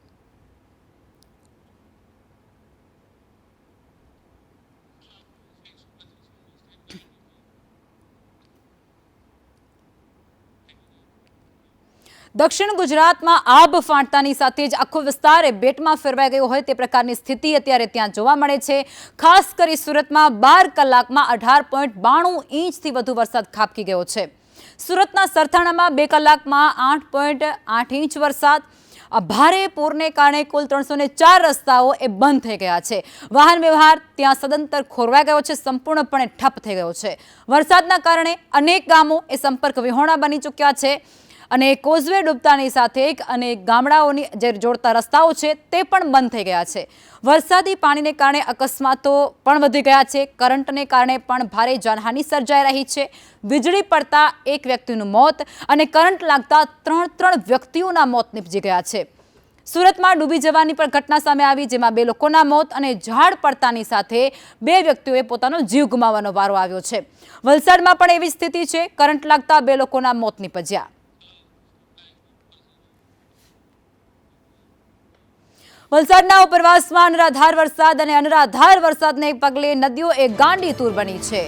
દક્ષિણ ગુજરાતમાં આભ ફાંટતાની સાથે જ આખો વિસ્તાર બેટમાં ફેરવાઈ ગયો હોય તે પ્રકારની સ્થિતિ અત્યારે ત્યાં જોવા મળે છે. ખાસ કરી સુરતમાં 12 કલાકમાં 18.92 ઇંચથી વધુ વરસાદ ખાબકી ગયો છે. સુરતના સરથાણામાં 2 કલાકમાં 8.8 ઇંચ વરસાદ. ભારે પૂરને કારણે કુલ 304 રસ્તાઓ બંધ થઈ ગયા છે. વાહન વ્યવહાર ત્યાં સદંતર ખોરવાઈ ગયો છે, સંપૂર્ણપણે ઠપ થઈ ગયો છે. વરસાદના કારણે અનેક ગામો સંપર્ક વિહોણા બની ચૂક્યા છે અને કોઝવે ડૂબતાની સાથે અનેક ગામડાઓની જે જોડતા રસ્તાઓ છે તે પણ બંધ થઈ ગયા છે. વરસાદી પાણીને કારણે અકસ્માતો પણ વધી ગયા છે. કરંટને કારણે પણ ભારે જાનહાનિ સર્જાઈ રહી છે. વીજળી પડતા એક વ્યક્તિનું મોત અને કરંટ લાગતા ત્રણ વ્યક્તિઓના મોત નીપજી ગયા છે. સુરતમાં ડૂબી જવાની પણ ઘટના સામે આવી, જેમાં 2 લોકોના મોત અને ઝાડ પડતાની સાથે 2 વ્યક્તિઓએ પોતાનો જીવ ગુમાવવાનો વારો આવ્યો છે. વલસાડમાં પણ એવી સ્થિતિ છે, કરંટ લાગતા 2 લોકોના મોત નીપજ્યા. વલસાડના ઉપરવાસમાં અનરાધાર વરસાદ અને અનરાધાર વરસાદને પગલે નદીઓ ગાંડી તૂર બની છે.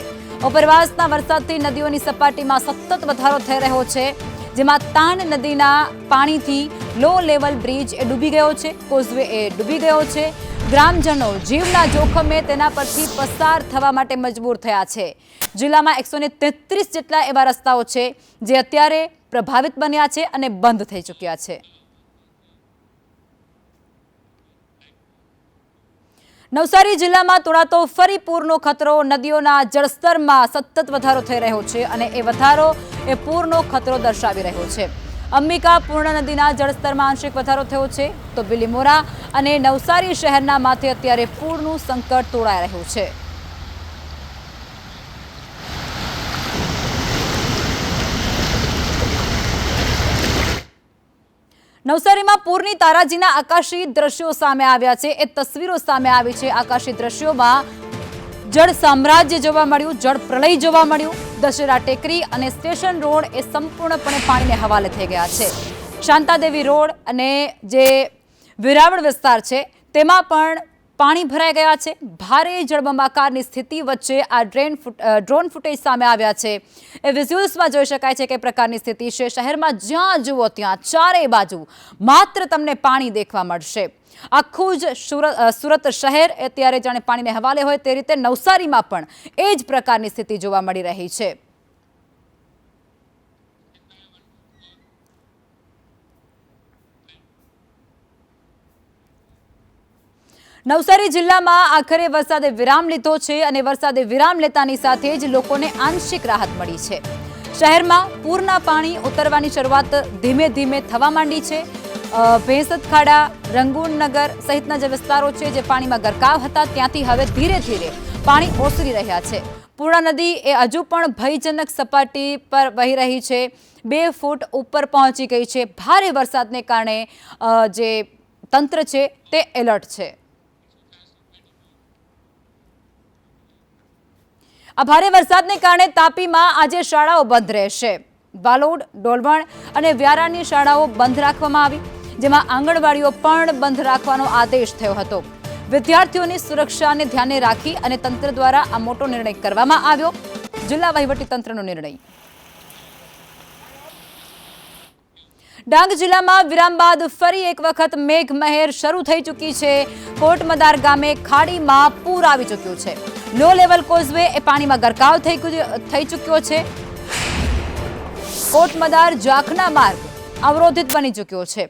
ઉપરવાસના વરસાદથી નદીઓની સપાટીમાં સતત વધારો થઈ રહ્યો છે, જેમાં તાન નદીના પાણીથી લો લેવલ બ્રિજ ડૂબી ગયો છે, કોઝવે ડૂબી ગયો છે. ગ્રામજનો જીવના જોખમે તેના પરથી પસાર થવા માટે મજબૂર થયા છે. જિલ્લામાં 133 જેટલા એવા રસ્તાઓ છે જે અત્યારે પ્રભાવિત બન્યા છે અને બંધ થઈ ચૂક્યા છે. નવસારી જિલ્લામાં તોડાતો ફરી પૂરનો ખતરો. નદીઓના જળસ્તરમાં સતત વધારો થઈ રહ્યો છે અને એ વધારો પૂરનો ખતરો દર્શાવી રહ્યો છે. અંબિકા પૂર્ણ નદીના જળસ્તરમાં આંશિક વધારો થયો છે, તો બિલીમોરા અને નવસારી શહેરના માથે અત્યારે પૂરનું સંકટ તોડાઈ રહ્યું છે. નવસારીમાં પૂરની તારાજીના આકાશી દ્રશ્યો સામે આવ્યા છે. એ તસવીરો સામે આવી છે. આકાશી દ્રશ્યોમાં જળ સામ્રાજ્ય જોવા મળ્યું, જળ પ્રલય જોવા મળ્યું. દશેરા ટેકરી અને સ્ટેશન રોડ સંપૂર્ણપણે પાણીને હવાલે થઈ ગયા છે. શાંતાદેવી રોડ અને જે વેરાવળ વિસ્તાર છે તેમાં પણ પાણી ભરાઈ ગયા છે. ભારે જળબંબાકારની સ્થિતિ વચ્ચે આ ડ્રોન ફૂટેજ સામે આવ્યા છે. એ વિઝ્યુઅલ્સમાં જોઈ શકાય છે કે પ્રકારની સ્થિતિ છે. શહેરમાં જ્યાં જુઓ ત્યાં ચારે બાજુ માત્ર તમને પાણી દેખવા મળશે. આખું જ સુરત શહેર અત્યારે જાણે પાણીને હવાલે હોય તે રીતે નવસારીમાં પણ એ જ પ્રકારની સ્થિતિ જોવા મળી રહી છે. નવસારી જિલ્લામાં આખરે વરસાદે વિરામ લીધો છે અને વરસાદે વિરામ લેતાની સાથે જ લોકોને આંશિક રાહત મળી છે. શહેરમાં પૂરના પાણી ઉતરવાની શરૂઆત ધીમે ધીમે થવા માંડી છે. ભેંસદ ખાડા, રંગૂનનગર સહિતના જે વિસ્તારો છે જે પાણીમાં ગરકાવ હતા ત્યાંથી હવે ધીરે ધીરે પાણી ઓસરી રહ્યા છે. પૂર્ણા નદી એ હજુ પણ ભયજનક સપાટી પર વહી રહી છે. 2 ફૂટ ઉપર પહોંચી ગઈ છે. ભારે વરસાદને કારણે જે તંત્ર છે તે એલર્ટ છે. આ ભારે વરસાદને કારણે તાપીમાં આજે શાળાઓ બંધ રહેશે. વાલોડ, ડોલવણ અને વ્યારાની શાળાઓ બંધ રાખવામાં આવી, જેમાં આંગણવાડીઓ પણ બંધ રાખવાનો આદેશ થયો હતો. વિદ્યાર્થીઓની સુરક્ષાને ધ્યાને રાખી અને તંત્ર દ્વારા આ મોટો નિર્ણય કરવામાં આવ્યો. જિલ્લા વહીવટીતંત્રનો નિર્ણય. ડાંગ જિલ્લામાં વિરામ બાદ ફરી એક વખત મેઘમહેર શરૂ થઈ ચૂકી છે. કોટમદાર ગામે ખાડીમાં પૂર આવી ચૂક્યું છે. લો લેવલ કોઝવે એ પાણીમાં ગરકાવ થઈ ચૂક્યો છે. કોટમદાર જાખના માર્ગ અવરોધિત બની ચૂક્યો છે.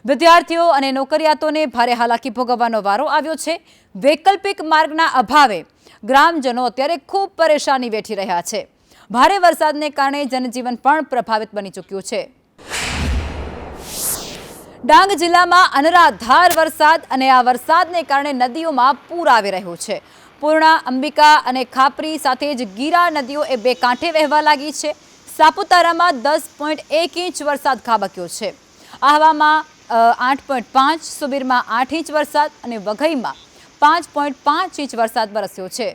વિદ્યાર્થીઓ અને નોકરિયાતોને ભારે હાલાકી ભોગવવાનો વારો આવ્યો છે. વૈકલ્પિક માર્ગના અભાવે ગ્રામજનો અત્યારે ખૂબ પરેશાની વેઠી રહ્યા છે. ભારે વરસાદને કારણે જનજીવન પણ પ્રભાવિત બની ચૂક્યું છે. ડાંગ જિલ્લામાં અનરાધાર વરસાદ અને આ વરસાદને કારણે નદીઓમાં પૂર આવી રહ્યું છે. પૂર્ણા, અંબિકા અને ખાપરી સાથે જ ગીરા નદીઓ એ 2 કાંઠે વહેવા લાગી છે. સાપુતારામાં 10.1 ઇંચ વરસાદ ખાબક્યો છે. આહવામાં 8.5, સુબીરમાં 8 ઇંચ વરસાદ અને વઘઈમાં 5.5 ઇંચ વરસાદ વરસ્યો છે.